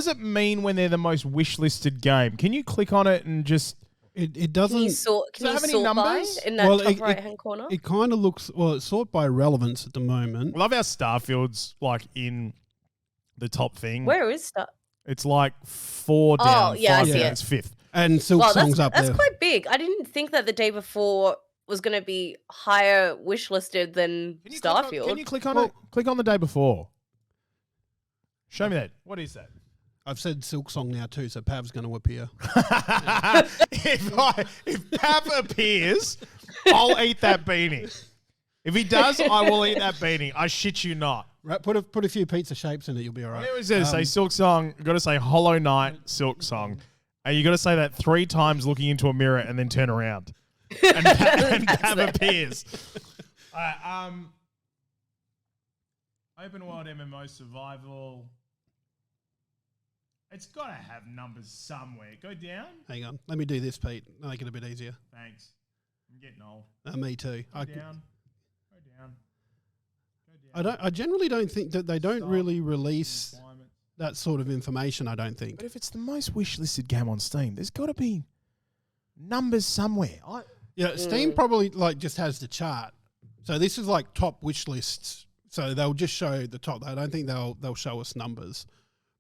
it mean when they're the most wishlisted game? Can you click on it and just... It doesn't... Can you sort by in that top right-hand corner? It kind of looks... Well, it's sort by relevance at the moment. I love how Starfield's like in the top thing. Where is Star? It's like 4 down, 5 down. It's 5th. And Silksong's up there. That's quite big. I didn't think that the day before was going to be higher wishlisted than Starfield. Can you click on it? Click on the day before. Show me that. What is that? I've said Silksong now too, so Pav's going to appear. If Pav appears, I'll eat that beanie. If he does, I will eat that beanie. I shit you not. Right, put a few pizza shapes in it, you'll be all right. It says say Silksong. You've got to say Hollow Knight Silksong. And you got to say that 3 times looking into a mirror and then turn around. And Pav appears. All right, open world MMO survival. It's got to have numbers somewhere. Go down. Hang on. Let me do this, Pete. Make it a bit easier. Thanks. I'm getting old. Me too. Go down. Go down. I generally don't think that they don't really release that sort of information, I don't think. But if it's the most wishlisted game on Steam, there's got to be numbers somewhere. Steam probably just has the chart. So this is like top wish lists. So they'll just show the top. I don't think they'll show us numbers.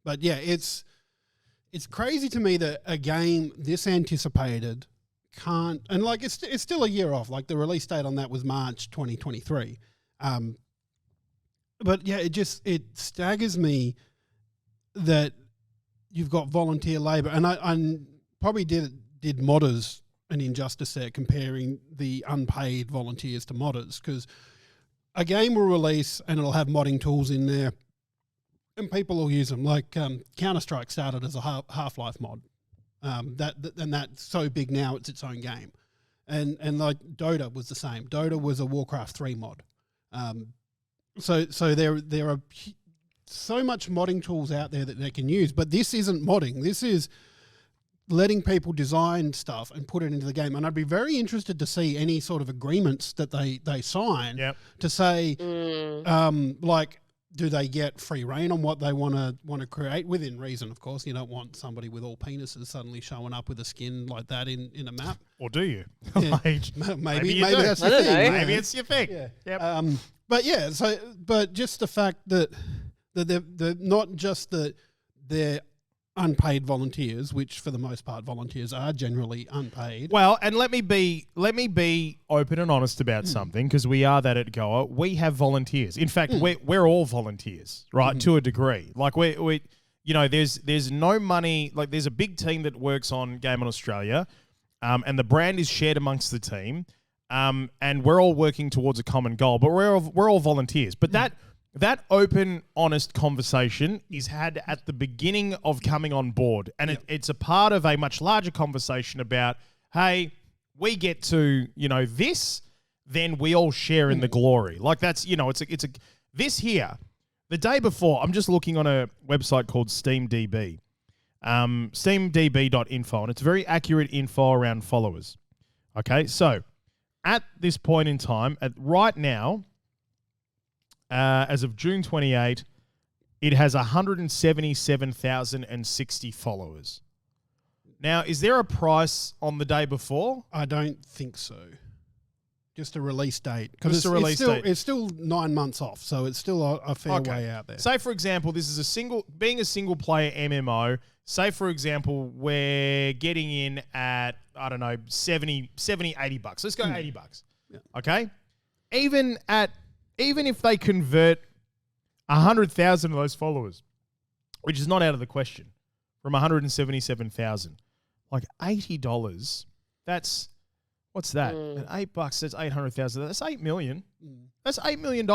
But yeah, it's crazy to me that a game this anticipated can't, and it's still a year off. Like the release date on that was March 2023. But yeah, it staggers me that you've got volunteer labour, and I probably did modders an injustice there comparing the unpaid volunteers to modders, because a game will release and it'll have modding tools in there and people will use them. Like Counter-Strike started as a Half-Life mod. That's so big now it's its own game. And like Dota was the same. Dota was a Warcraft 3 mod. So there are so much modding tools out there that they can use, but this isn't modding. This is letting people design stuff and put it into the game. And I'd be very interested to see any sort of agreements that they sign to say, do they get free reign on what they want to create within reason? Of course, you don't want somebody with all penises suddenly showing up with a skin like that in a map. Or do you? Yeah. maybe that's your thing. Maybe it's your thing. Yeah. Yep. But just the fact that they're not just that they're unpaid volunteers, which for the most part volunteers are generally unpaid. Well, and let me be open and honest about something, because we are that at Goa. We have volunteers. In fact, we're all volunteers, right? To a degree. Like we there's no money. Like there's a big team that works on Game on Australia, and the brand is shared amongst the team, and we're all working towards a common goal. But we're all volunteers. But that open, honest conversation is had at the beginning of coming on board. And it's a part of a much larger conversation about, hey, we get to, this, then we all share in the glory. Like that's, this here, the day before, I'm just looking on a website called SteamDB, steamdb.info, and it's very accurate info around followers. Okay, so at this point in time, right now, as of June 28, it has 177,060 followers. Now, is there a price on the day before? I don't think so. Just a release date. Because it's still 9 months off, so it's still a fair way out there. Say, for example, this is a single player MMO. Say, for example, we're getting in at, I don't know, 70, 80 bucks. Let's go 80 bucks. Yeah. Okay? Even if they convert 100,000 of those followers, which is not out of the question, from 177,000, like $80. That's what's that? And $8, that's 800,000. That's $8 million. That's $8 million.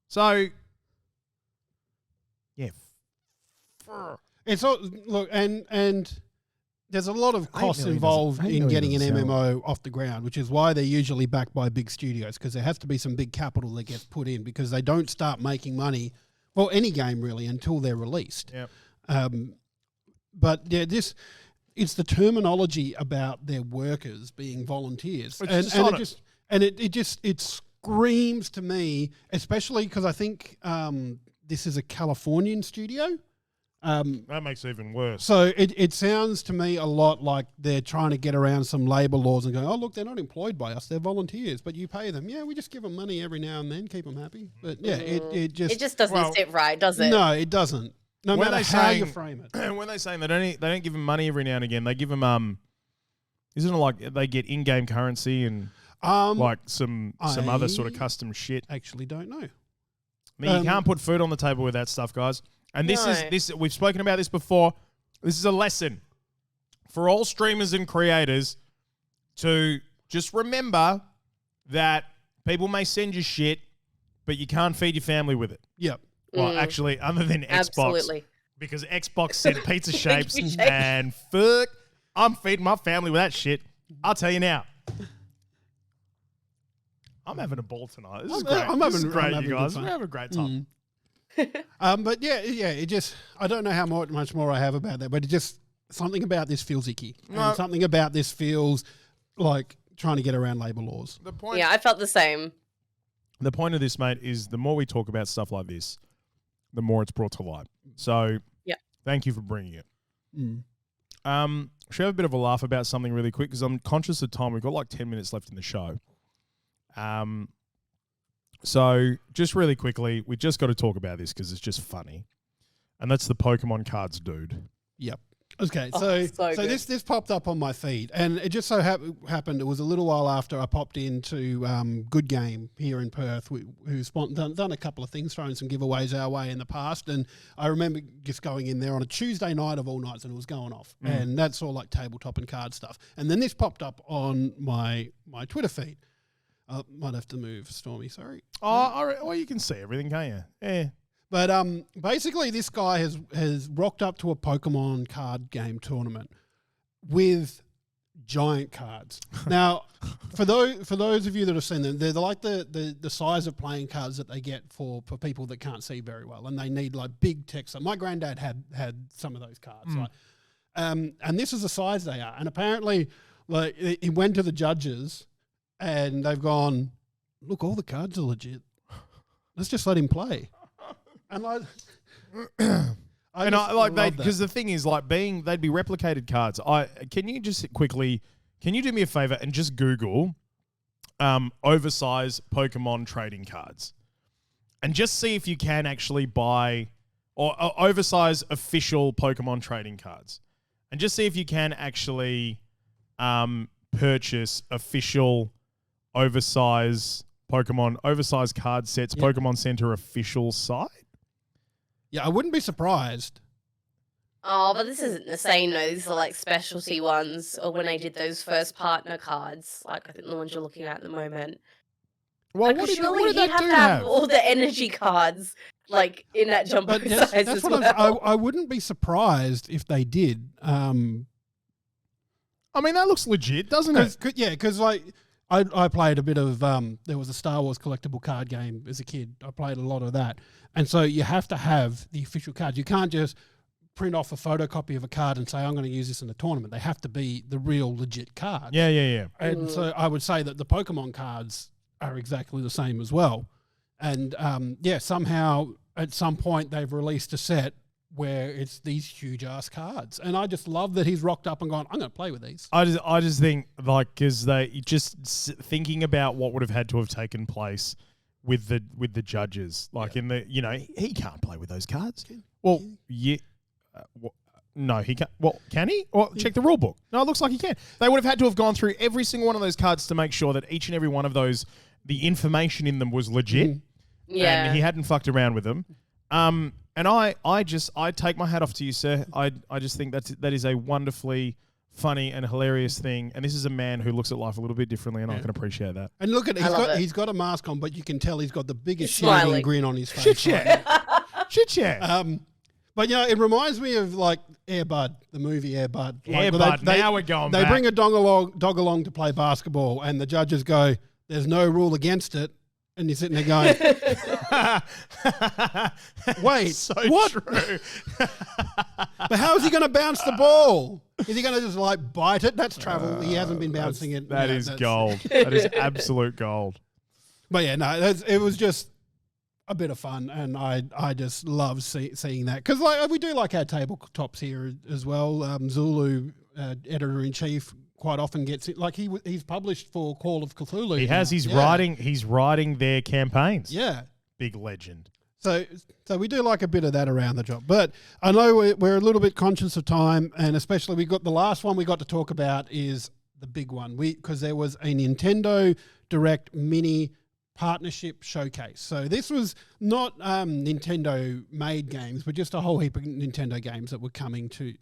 So, yeah. It's all, look, and there's a lot of costs involved in getting an MMO off the ground, which is why they're usually backed by big studios, because there has to be some big capital that gets put in, because they don't start making money for any game really until they're released. Yep. But yeah, it's the terminology about their workers being volunteers, it screams to me, especially because I think this is a Californian studio. That makes it even worse. So it sounds to me a lot like they're trying to get around some labour laws and go, oh, look, they're not employed by us. They're volunteers, but you pay them. Yeah, we just give them money every now and then, keep them happy. But yeah, it just doesn't sit right, does it? No, it doesn't. No matter how you frame it. When they're saying they don't give them money every now and again, they give them isn't it like they get in-game currency and like some other sort of custom shit? Actually, don't know. I mean, you can't put food on the table with that stuff, guys. And this we've spoken about this before. This is a lesson for all streamers and creators to just remember that people may send you shit, but you can't feed your family with it. Yep. Well, actually, other than Xbox. Absolutely. Because Xbox sent pizza shapes and fuck, I'm feeding my family with that shit. I'll tell you now. I'm having a ball tonight. This is great. This is great, you guys. We're having a great time. But it just, I don't know how much more I have about that, but it just, something about this feels icky. And something about this feels like trying to get around labour laws. I felt the same. The point of this, mate, is the more we talk about stuff like this, the more it's brought to light. So thank you for bringing it. Should we have a bit of a laugh about something really quick? Because I'm conscious of time. We've got like 10 minutes left in the show. So just really quickly, we just got to talk about this because it's just funny. And that's the Pokemon cards, dude. Yep. Okay, so this popped up on my feed, and it just so happened it was a little while after I popped into Good Game here in Perth, who's done a couple of things, thrown some giveaways our way in the past, and I remember just going in there on a Tuesday night of all nights, and it was going off, and that's all like tabletop and card stuff. And then this popped up on my Twitter feed. I might have to move, Stormie, sorry. Oh, all right. Well, you can see everything, can't you? Yeah. But basically, this guy has rocked up to a Pokemon card game tournament with giant cards. Now, for those of you that have seen them, they're like the size of playing cards that they get for people that can't see very well, and they need like big text. So my granddad had some of those cards, and this is the size they are. And apparently, like he went to the judges, and they've gone, look, all the cards are legit. Let's just let him play. And like, because the thing is, like, they'd be replicated cards. Can you do me a favor and just Google oversized Pokemon trading cards, and just see if you can actually buy or oversized official Pokemon trading cards, and just see if you can actually purchase official oversized card sets. Yep. Pokemon Center official site. Yeah, I wouldn't be surprised. Oh, but this isn't the same, though. These are like specialty ones, or when they did those first partner cards, like I think the ones you're looking at the moment. Well, like, surely he'd have to have all the energy cards, like in that jumbo size as well. I wouldn't be surprised if they did. I mean, that looks legit, doesn't it? Yeah, because like I played a bit of there was a Star Wars collectible card game as a kid. I played a lot of that. And so you have to have the official cards. You can't just print off a photocopy of a card and say, I'm going to use this in a tournament. They have to be the real legit card. Yeah. And so I would say that the Pokemon cards are exactly the same as well. And somehow at some point they've released a set where it's these huge ass cards. And I just love that he's rocked up and gone, I'm going to play with these. I just think, like, because they just thinking about what would have had to have taken place with the judges, like in the, he can't play with those cards. Well, yeah. No, he can't. Well, can he? Well, check the rule book. No, it looks like he can. They would have had to have gone through every single one of those cards to make sure that each and every one of those, the information in them was legit. Yeah. And he hadn't fucked around with them. And I take my hat off to you, sir. I just think that is a wonderfully funny and hilarious thing. And this is a man who looks at life a little bit differently, and I can appreciate that. And look at he's got a mask on, but you can tell he's got the biggest Smiling. shining grin on his face. Shit, yeah. Shit, yeah. But it reminds me of like Air Bud, the movie Air Bud. Air Bud, now we're going They back. bring a dog along to play basketball, and the judges go, "There's no rule against it." And you're sitting there going, wait, so what? true. But how is he going to bounce the ball? Is he going to just like bite it? That's travel. He hasn't been bouncing it. That is gold. That is absolute gold. But yeah, no, it was just a bit of fun, and I just love seeing that because like we do like our tabletops here as well. Zulu, editor in chief, quite often gets it. Like he's published for Call of Cthulhu. He has. He's writing their campaigns. Yeah, big legend. So we do like a bit of that around the job. But I know we're a little bit conscious of time, and especially we got the last one we got to talk about is the big one. Because there was a Nintendo Direct Mini partnership showcase. So this was not Nintendo made games, but just a whole heap of Nintendo games that were coming to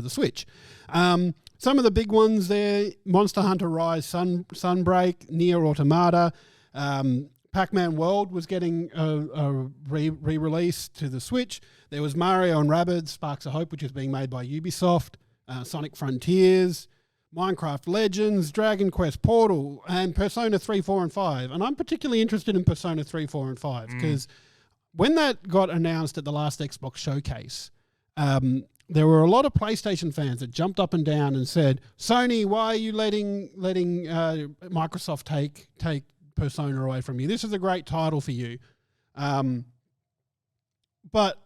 the Switch. Some of the big ones there: Monster Hunter Rise, Sunbreak, Nier Automata. Pac-Man World was getting a re-release to the Switch. There was Mario and Rabbids Sparks of Hope, which is being made by Ubisoft. Sonic Frontiers, Minecraft Legends, Dragon Quest Portal, and Persona 3, 4, and 5. And I'm particularly interested in Persona 3, 4, and 5 because when that got announced at the last Xbox showcase, there were a lot of PlayStation fans that jumped up and down and said, "Sony, why are you letting Microsoft take Persona away from you? This is a great title for you." But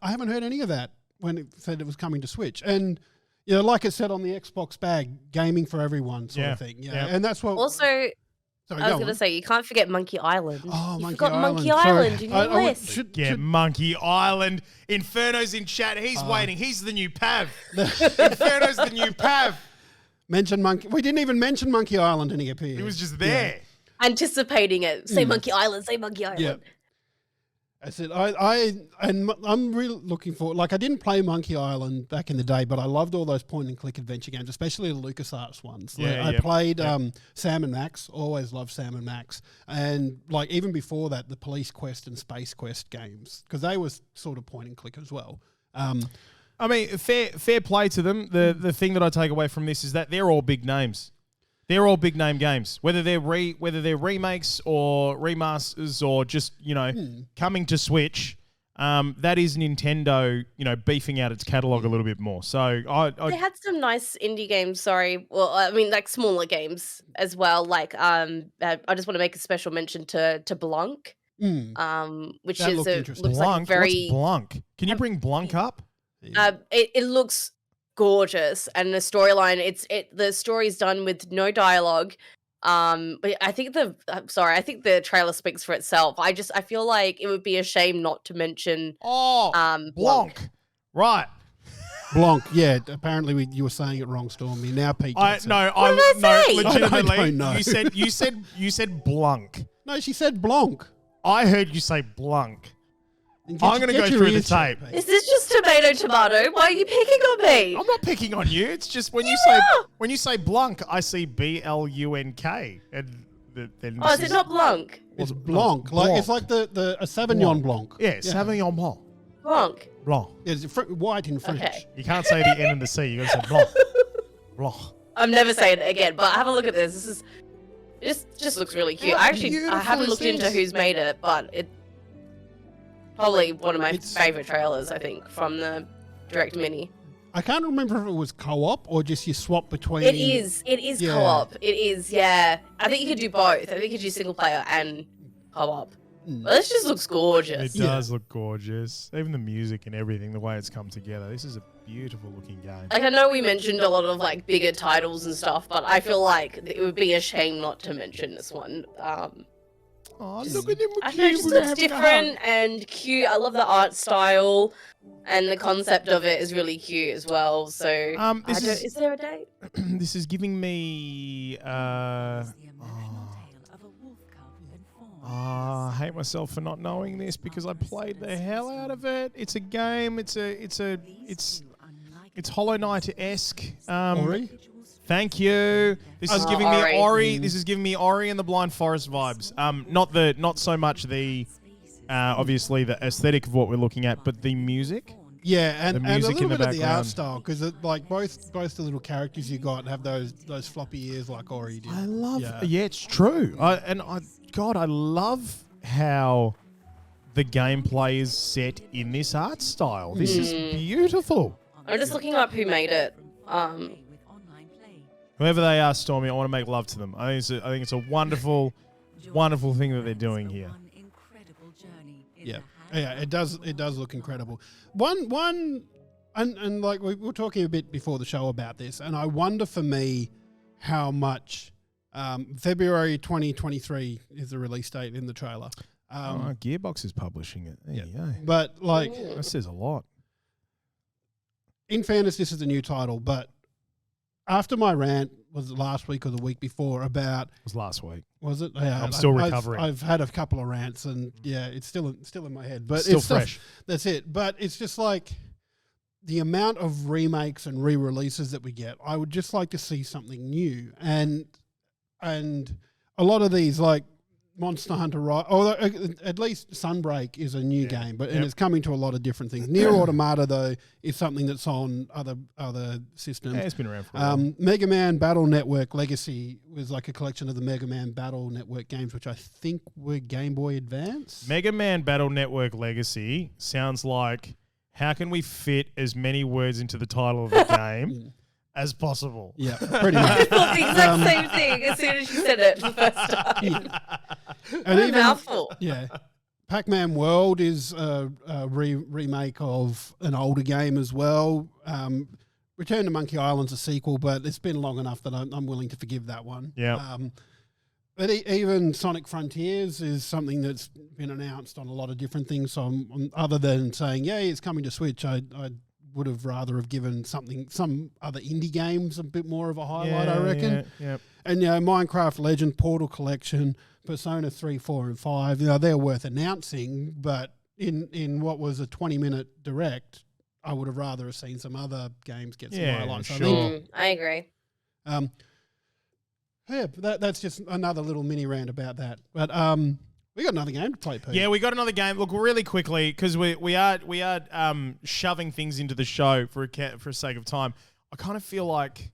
I haven't heard any of that when it said it was coming to Switch. And like it said on the Xbox bag, gaming for everyone sort of thing. Yeah. And that's what Also, I was going to say, you can't forget Monkey Island. Oh, you forgot Monkey Island in your list. Should Monkey Island. Inferno's in chat. He's waiting. He's the new Pav. Inferno's the new Pav. Mention Monkey. We didn't even mention Monkey Island and he appeared. He was just there. Anticipating it. Say Monkey Island, say Monkey Island. Yeah. I said, I'm really looking for, like, I didn't play Monkey Island back in the day, but I loved all those point and click adventure games, especially the LucasArts ones. I played Sam and Max, always loved Sam and Max. And, like, even before that, the Police Quest and Space Quest games, because they were sort of point and click as well. I mean, fair play to them. The thing that I take away from this is that they're all big names. They're all big name games, whether they're remakes or remasters or just coming to Switch. That is Nintendo, beefing out its catalog a little bit more. So they had some nice indie games. Sorry, well, I mean like smaller games as well. Like I just want to make a special mention to Blanc, which That is looks looks like a very What's Blanc? Can you bring Blanc up? It looks gorgeous, and the storyline, the story's done with no dialogue. But I think the trailer speaks for itself. I feel like it would be a shame not to mention Blanc. Right. Blanc, yeah. Apparently you were saying it wrong, Stormie. Now Pete gets it. Legitimately. I don't know. You said Blanc. No, she said Blanc. I heard you say Blanc. I'm going to go through the tape. Is this just tomato? Why are you picking on me? I'm not picking on you. It's just when you say Blanc, I see BLUNK. And then is it not Blanc? It's Blanc. Like it's like a Sauvignon Blanc. Yeah, Sauvignon Blanc. Blanc. Blanc. It's white in French. Okay. You can't say the N and the C. You got to say Blanc. Blanc. I'm never saying it again. But have a look at this. This just looks really cute. I haven't looked into who's made it, but it. Probably one of my favorite trailers, I think, from the Direct Mini. I can't remember if it was co-op or just you swap between. It is co-op. It is, yeah. I think you could do both. I think you could do single player and co-op. But this just looks gorgeous. It does look gorgeous. Even the music and everything, the way it's come together. This is a beautiful looking game. Like, I know we mentioned a lot of like bigger titles and stuff, but I feel like it would be a shame not to mention this one. Oh, look at them. I know, it just looks different and cute. I love the art style, and the concept of it is really cute as well. So, is there a date? This is giving me. Hey, hate myself for not knowing this because I played the hell out of it. It's a game. It's Hollow Knight-esque. Ori? Thank you. This is giving me Ori. This is giving me Ori and the Blind Forest vibes. Not so much the obviously the aesthetic of what we're looking at, but the music. Yeah, and a little bit of the art background. style, because like both the little characters you got have those floppy ears like Ori did. I love. Yeah, it's true. I love how the gameplay is set in this art style. This is beautiful. I'm just looking up who made it. Whoever they are, Stormie, I want to make love to them. I think it's a wonderful, wonderful thing that they're doing here. Yeah, it does look incredible. One, and like we were talking a bit before the show about this, and I wonder for me how much February 2023 is the release date in the trailer. Gearbox is publishing it. There you go. But like, that says a lot. In fairness, this is a new title, but after my rant, was it last week or the week before, about... It was last week. Was it? Yeah, I'm still recovering. I've had a couple of rants, and yeah, it's still in my head. But still fresh. That's it. But it's just like the amount of remakes and re-releases that we get. I would just like to see something new. And a lot of these, like Monster Hunter Rise, or at least Sunbreak is a new game, and it's coming to a lot of different things. Nier Automata, though, is something that's on other systems. Yeah, it's been around for a while. Mega Man Battle Network Legacy was like a collection of the Mega Man Battle Network games, which I think were Game Boy Advance. Mega Man Battle Network Legacy sounds like, how can we fit as many words into the title of the game as possible? Yeah, pretty much. I thought the exact same thing as soon as you said it the first time. And What a mouthful. Yeah. Pac-Man World is a remake of an older game as well. Return to Monkey Island's a sequel, but it's been long enough that I'm willing to forgive that one. Yeah. But even Sonic Frontiers is something that's been announced on a lot of different things. So other than saying, yeah, it's coming to Switch, I would have rather have given some other indie games a bit more of a highlight, I reckon. Yeah. And, Minecraft Legend, Portal Collection, Persona 3, 4, and 5, they're worth announcing, but in what was a 20-minute direct, I would have rather have seen some other games get some highlights. Sure. I agree. But that's just another little mini rant about that. But we got another game to play, Pete. Yeah, we got another game. Look, really quickly, because we are shoving things into the show for sake of time. I kind of feel like,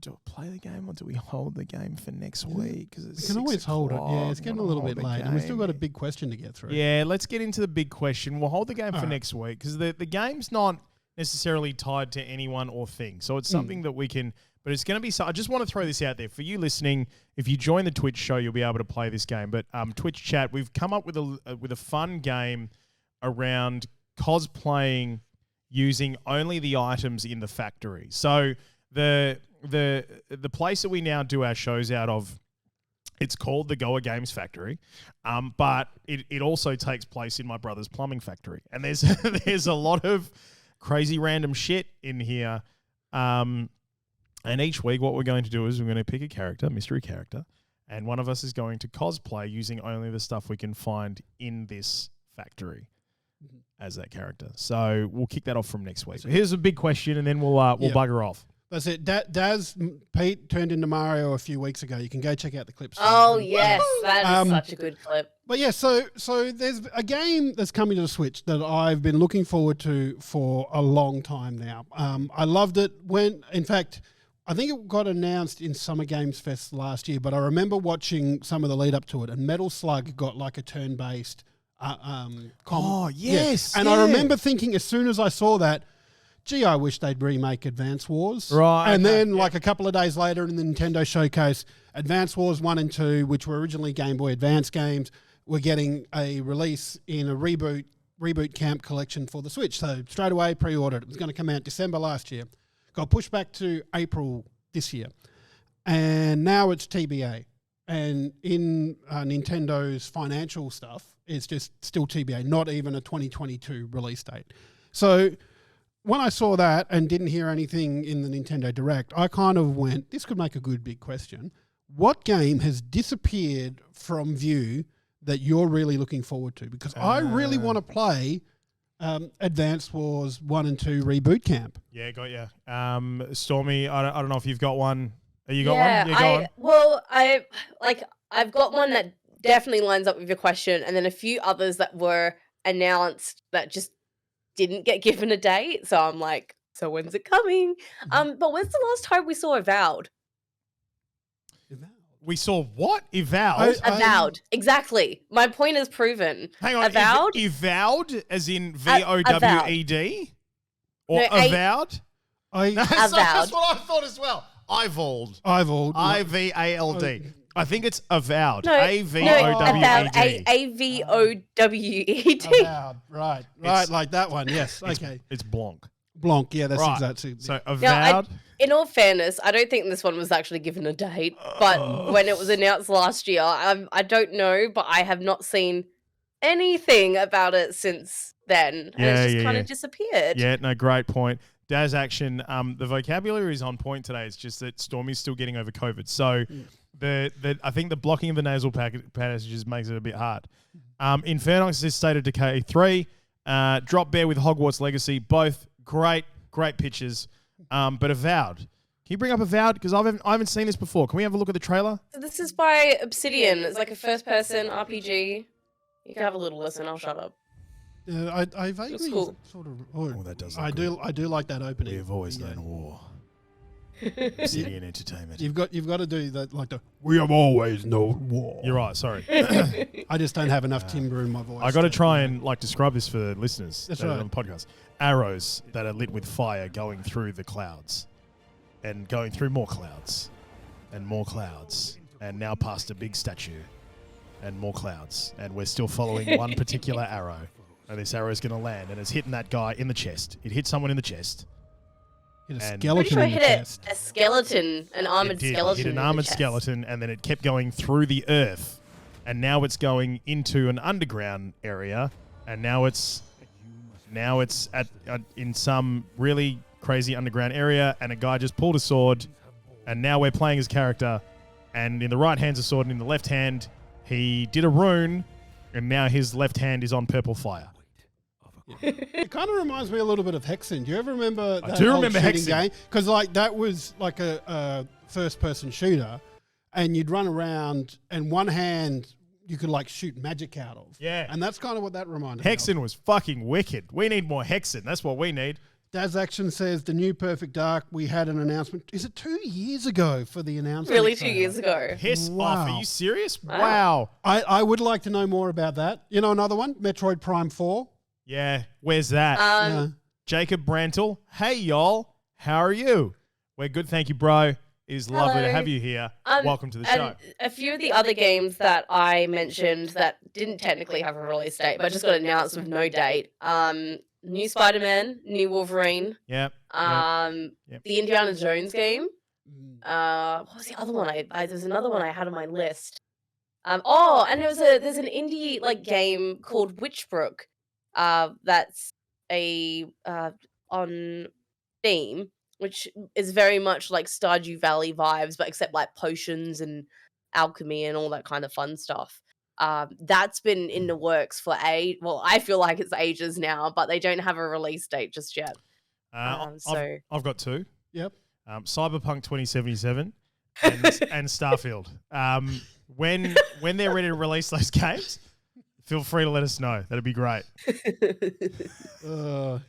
do I play the game or do we hold the game for next week? Because we can always hold it. Yeah, it's getting a little bit late, and we've still got a big question to get through. Yeah, let's get into the big question. We'll hold the game for next week because the game's not necessarily tied to anyone or thing. So it's something that we can, but it's going to be, I just want to throw this out there for you listening. If you join the Twitch show, you'll be able to play this game. But Twitch chat, we've come up with a fun game around cosplaying using only the items in the factory. So the place that we now do our shows out of, it's called the Goa Games Factory, but it also takes place in my brother's plumbing factory. And there's a lot of crazy random shit in here. And each week what we're going to do is we're going to pick a character, mystery character, and one of us is going to cosplay using only the stuff we can find in this factory as that character. So we'll kick that off from next week. So here's a big question, and then we'll bugger off. That's it. Daz Pete turned into Mario a few weeks ago. You can go check out the clips. Oh, yes. That is such a good clip. But yeah, so there's a game that's coming to the Switch that I've been looking forward to for a long time now. I loved it in fact, I think it got announced in Summer Games Fest last year, but I remember watching some of the lead up to it, and Metal Slug got like a turn-based Oh, yes. Yeah. And I remember thinking as soon as I saw that, gee, I wish they'd remake Advance Wars. Right. And then like a couple of days later in the Nintendo Showcase, Advance Wars 1 and 2, which were originally Game Boy Advance games, were getting a release in a reboot camp collection for the Switch. So straight away pre-ordered. It was going to come out December last year. Got pushed back to April this year. And now it's TBA. And in Nintendo's financial stuff, it's just still TBA, not even a 2022 release date. So when I saw that and didn't hear anything in the Nintendo Direct, I kind of went, this could make a good big question. What game has disappeared from view that you're really looking forward to? Because I really want to play Advanced Wars 1 and 2 Reboot Camp. Yeah, got you. Stormie, I don't know if you've got one. You got Yeah, one? Yeah, go on. well, I've got one that definitely lines up with your question, and then a few others that were announced that just didn't get given a date. So I'm like, so when's it coming? But when's the last time we saw Avowed? We saw what? Avowed? Avowed. Exactly. My point is proven. Hang on. Avowed? Avowed as in VOWED? Or No, avowed? Avowed. That's what I thought as well. Ivald. IVALD. I think it's avowed. No, AVOWED. AVOWED. Avowed. Right, like that one. Yes. Okay. It's Blanc. Blanc. Yeah, that's Right. exactly. So avowed. In all fairness, I don't think this one was actually given a date. But when it was announced last year, I don't know, but I have not seen anything about it since then. And it's just kind of disappeared. Yeah, no, great point. Daz Action, the vocabulary is on point today. It's just that Stormie's still getting over COVID. So I think the blocking of the nasal passages makes it a bit hard. Infernox is State of Decay 3. Drop Bear with Hogwarts Legacy. Both great pictures. But Avowed. Can you bring up Avowed? Because I haven't seen this before. Can we have a look at the trailer? So this is by Obsidian. It's like a first-person RPG. You can have a little listen. I'll shut up. I vaguely cool. sort of. That does. I do like that opening. We have always known war. Obsidian Entertainment. You've got to do that like the. We have always known war. You're right. Sorry. I just don't have enough timbre in my voice. I got to try and describe this for the listeners. That's that are right. on the podcast. Arrows that are lit with fire going through the clouds, and going through more clouds, and more clouds, and now past a big statue, and more clouds, and we're still following one particular arrow. And this arrow is going to land, and it's hitting that guy in the chest. It hit someone in the chest. Hit a And- skeleton in the chest. A skeleton, an armored skeleton. It hit an in the armored chest. skeleton, and then it kept going through the earth, and now it's going into an underground area, and now it's at in some really crazy underground area, and a guy just pulled a sword, and now we're playing his character, and in the right hand's a sword, and in the left hand he did a rune, and now his left hand is on purple fire. It kind of reminds me a little bit of Hexen. Do you ever remember that do old remember shooting Hexen. game? Because that was like a first-person shooter, and you'd run around, and one hand you could shoot magic out of. Yeah. And that's kind of what that reminded me of. Hexen was fucking wicked. We need more Hexen. That's what we need. Daz Action says the new Perfect Dark, we had an announcement. Is it 2 years ago for the announcement? Really, 2 years ago. Piss off. Are you serious? Wow. Wow. I would like to know more about that. You know another one? Metroid Prime 4. Yeah. Where's that? Yeah. Jacob Brantle. Hey, y'all. How are you? We're good. Thank you, bro. It is lovely to Hello. have you here. Welcome to the And show. a few of the other games that I mentioned that didn't technically have a release date, but just got announced with no date. New Spider-Man, new Wolverine, Yep. the Indiana Jones game. What was the other one? There's another one I had on my list. And there's an indie game called Witchbrook. That's on Steam, which is very much like Stardew Valley vibes, but except potions and alchemy and all that kind of fun stuff. That's been in the works for I feel like it's ages now, but they don't have a release date just yet. I've got two. Yep. Cyberpunk 2077 and Starfield. When they're ready to release those games, feel free to let us know. That'd be great. Poor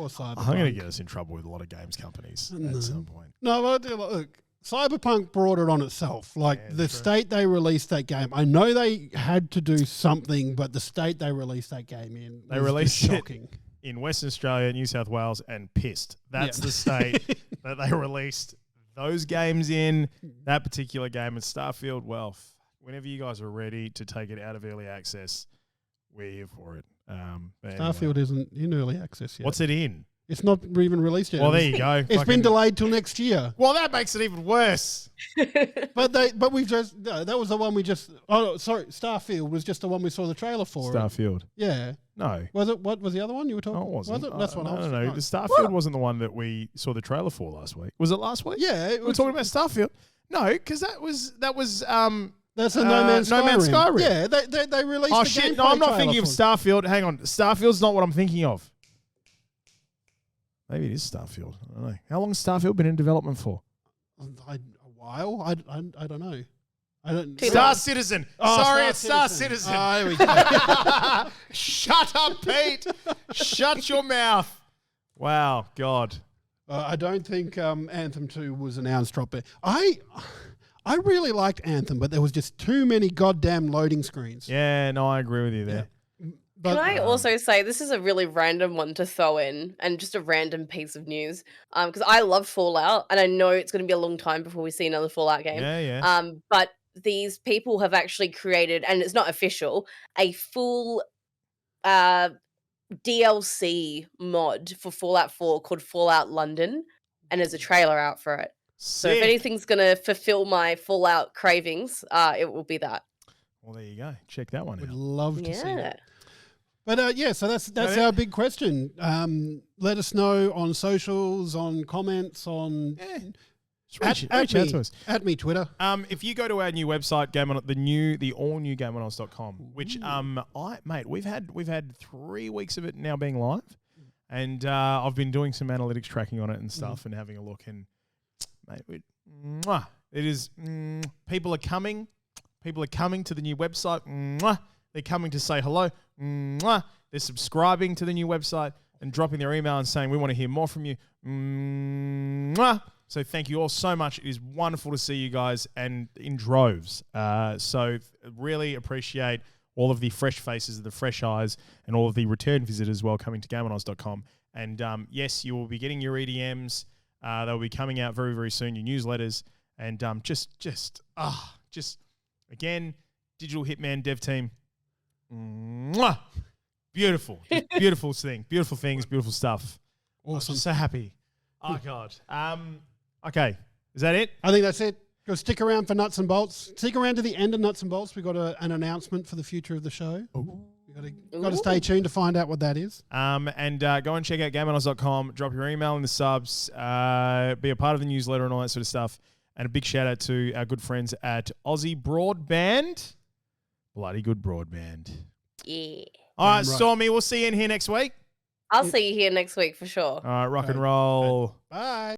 Cyberpunk. I'm going to get us in trouble with a lot of games companies at some point. No, but look, Cyberpunk brought it on itself. The true. state they released that game, I know they had to do something, but the state they released that game in, They was released just it shocking. in Western Australia, New South Wales, and pissed. That's the state that they released those games in. That particular game at Starfield, whenever you guys are ready to take it out of early access, we're here for it. But anyway. Starfield isn't in early access yet. What's it in? It's not even released yet. Well, there you go. It's been delayed till next year. Well, that makes it even worse. But we've just that was the one we just. Oh, sorry, Starfield was just the one we saw the trailer for. Starfield. Yeah. No. Was it? What was the other one you were talking? No, it wasn't. Was it? That's what I was. No. right. The Starfield wasn't the one that we saw the trailer for last week. Was it last week? Yeah, We were talking about Starfield. No, because that was That's a No Man's Skyrim. Yeah, they released. Oh the shit! No, gameplay I'm not trailer thinking of for it. Starfield. Hang on, Starfield's not what I'm thinking of. Maybe it is Starfield. I don't know. How long has Starfield been in development for? A while. I don't know. I don't. Star Citizen. Oh, Sorry, it's Star Citizen. Oh, there we go. Shut up, Pete. Shut your mouth. Wow, God. I don't think Anthem 2 was announced properly. I really liked Anthem, but there was just too many goddamn loading screens. Yeah, no, I agree with you there. But, Can I also say this is a really random one to throw in and just a random piece of news? Because I love Fallout and I know it's going to be a long time before we see another Fallout game. Yeah. But these people have actually created, and it's not official, a full DLC mod for Fallout 4 called Fallout London, and there's a trailer out for it. So if Sick. anything's going to fulfill my Fallout cravings, it will be that. Well, there you go. Check that one would out. love to see Yeah. that. But yeah, so that's our big question. Let us know on socials, on comments, on Reach out to us. at me Twitter. If you go to our new website, the all new GameOnOz.com, which we've had 3 weeks of it now being live, and I've been doing some analytics tracking on it and stuff, and having a look, and mate, it is people are coming to the new website. They're coming to say hello. They're subscribing to the new website and dropping their email and saying we want to hear more from you. So thank you all so much. It is wonderful to see you guys, and in droves. So really appreciate all of the fresh faces, the fresh eyes, and all of the return visitors well coming to GameOnOz.com. And yes, you will be getting your EDMs. They'll be coming out very, very soon, your newsletters. And just again, Digital Hitman dev team. Beautiful. Beautiful thing. Beautiful things, beautiful stuff. Awesome. I'm so happy. Oh, God. Okay. Is that it? I think that's it. Go stick around for Nuts and Bolts. Stick around to the end of Nuts and Bolts. We've got an announcement for the future of the show. You've got to stay tuned to find out what that is. And go and check out GameOnOz.com. Drop your email in the subs. Be a part of the newsletter and all that sort of stuff. And a big shout out to our good friends at Aussie Broadband. Bloody good broadband. Yeah. All right, Stormie, we'll see you in here next week. I'll see you here next week for sure. All right, rock and roll. Bye.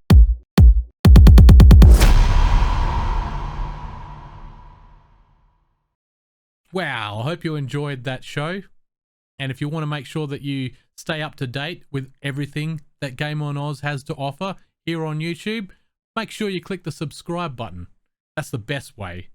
Wow, I hope you enjoyed that show. And if you want to make sure that you stay up to date with everything that Game On Oz has to offer here on YouTube, make sure you click the subscribe button. That's the best way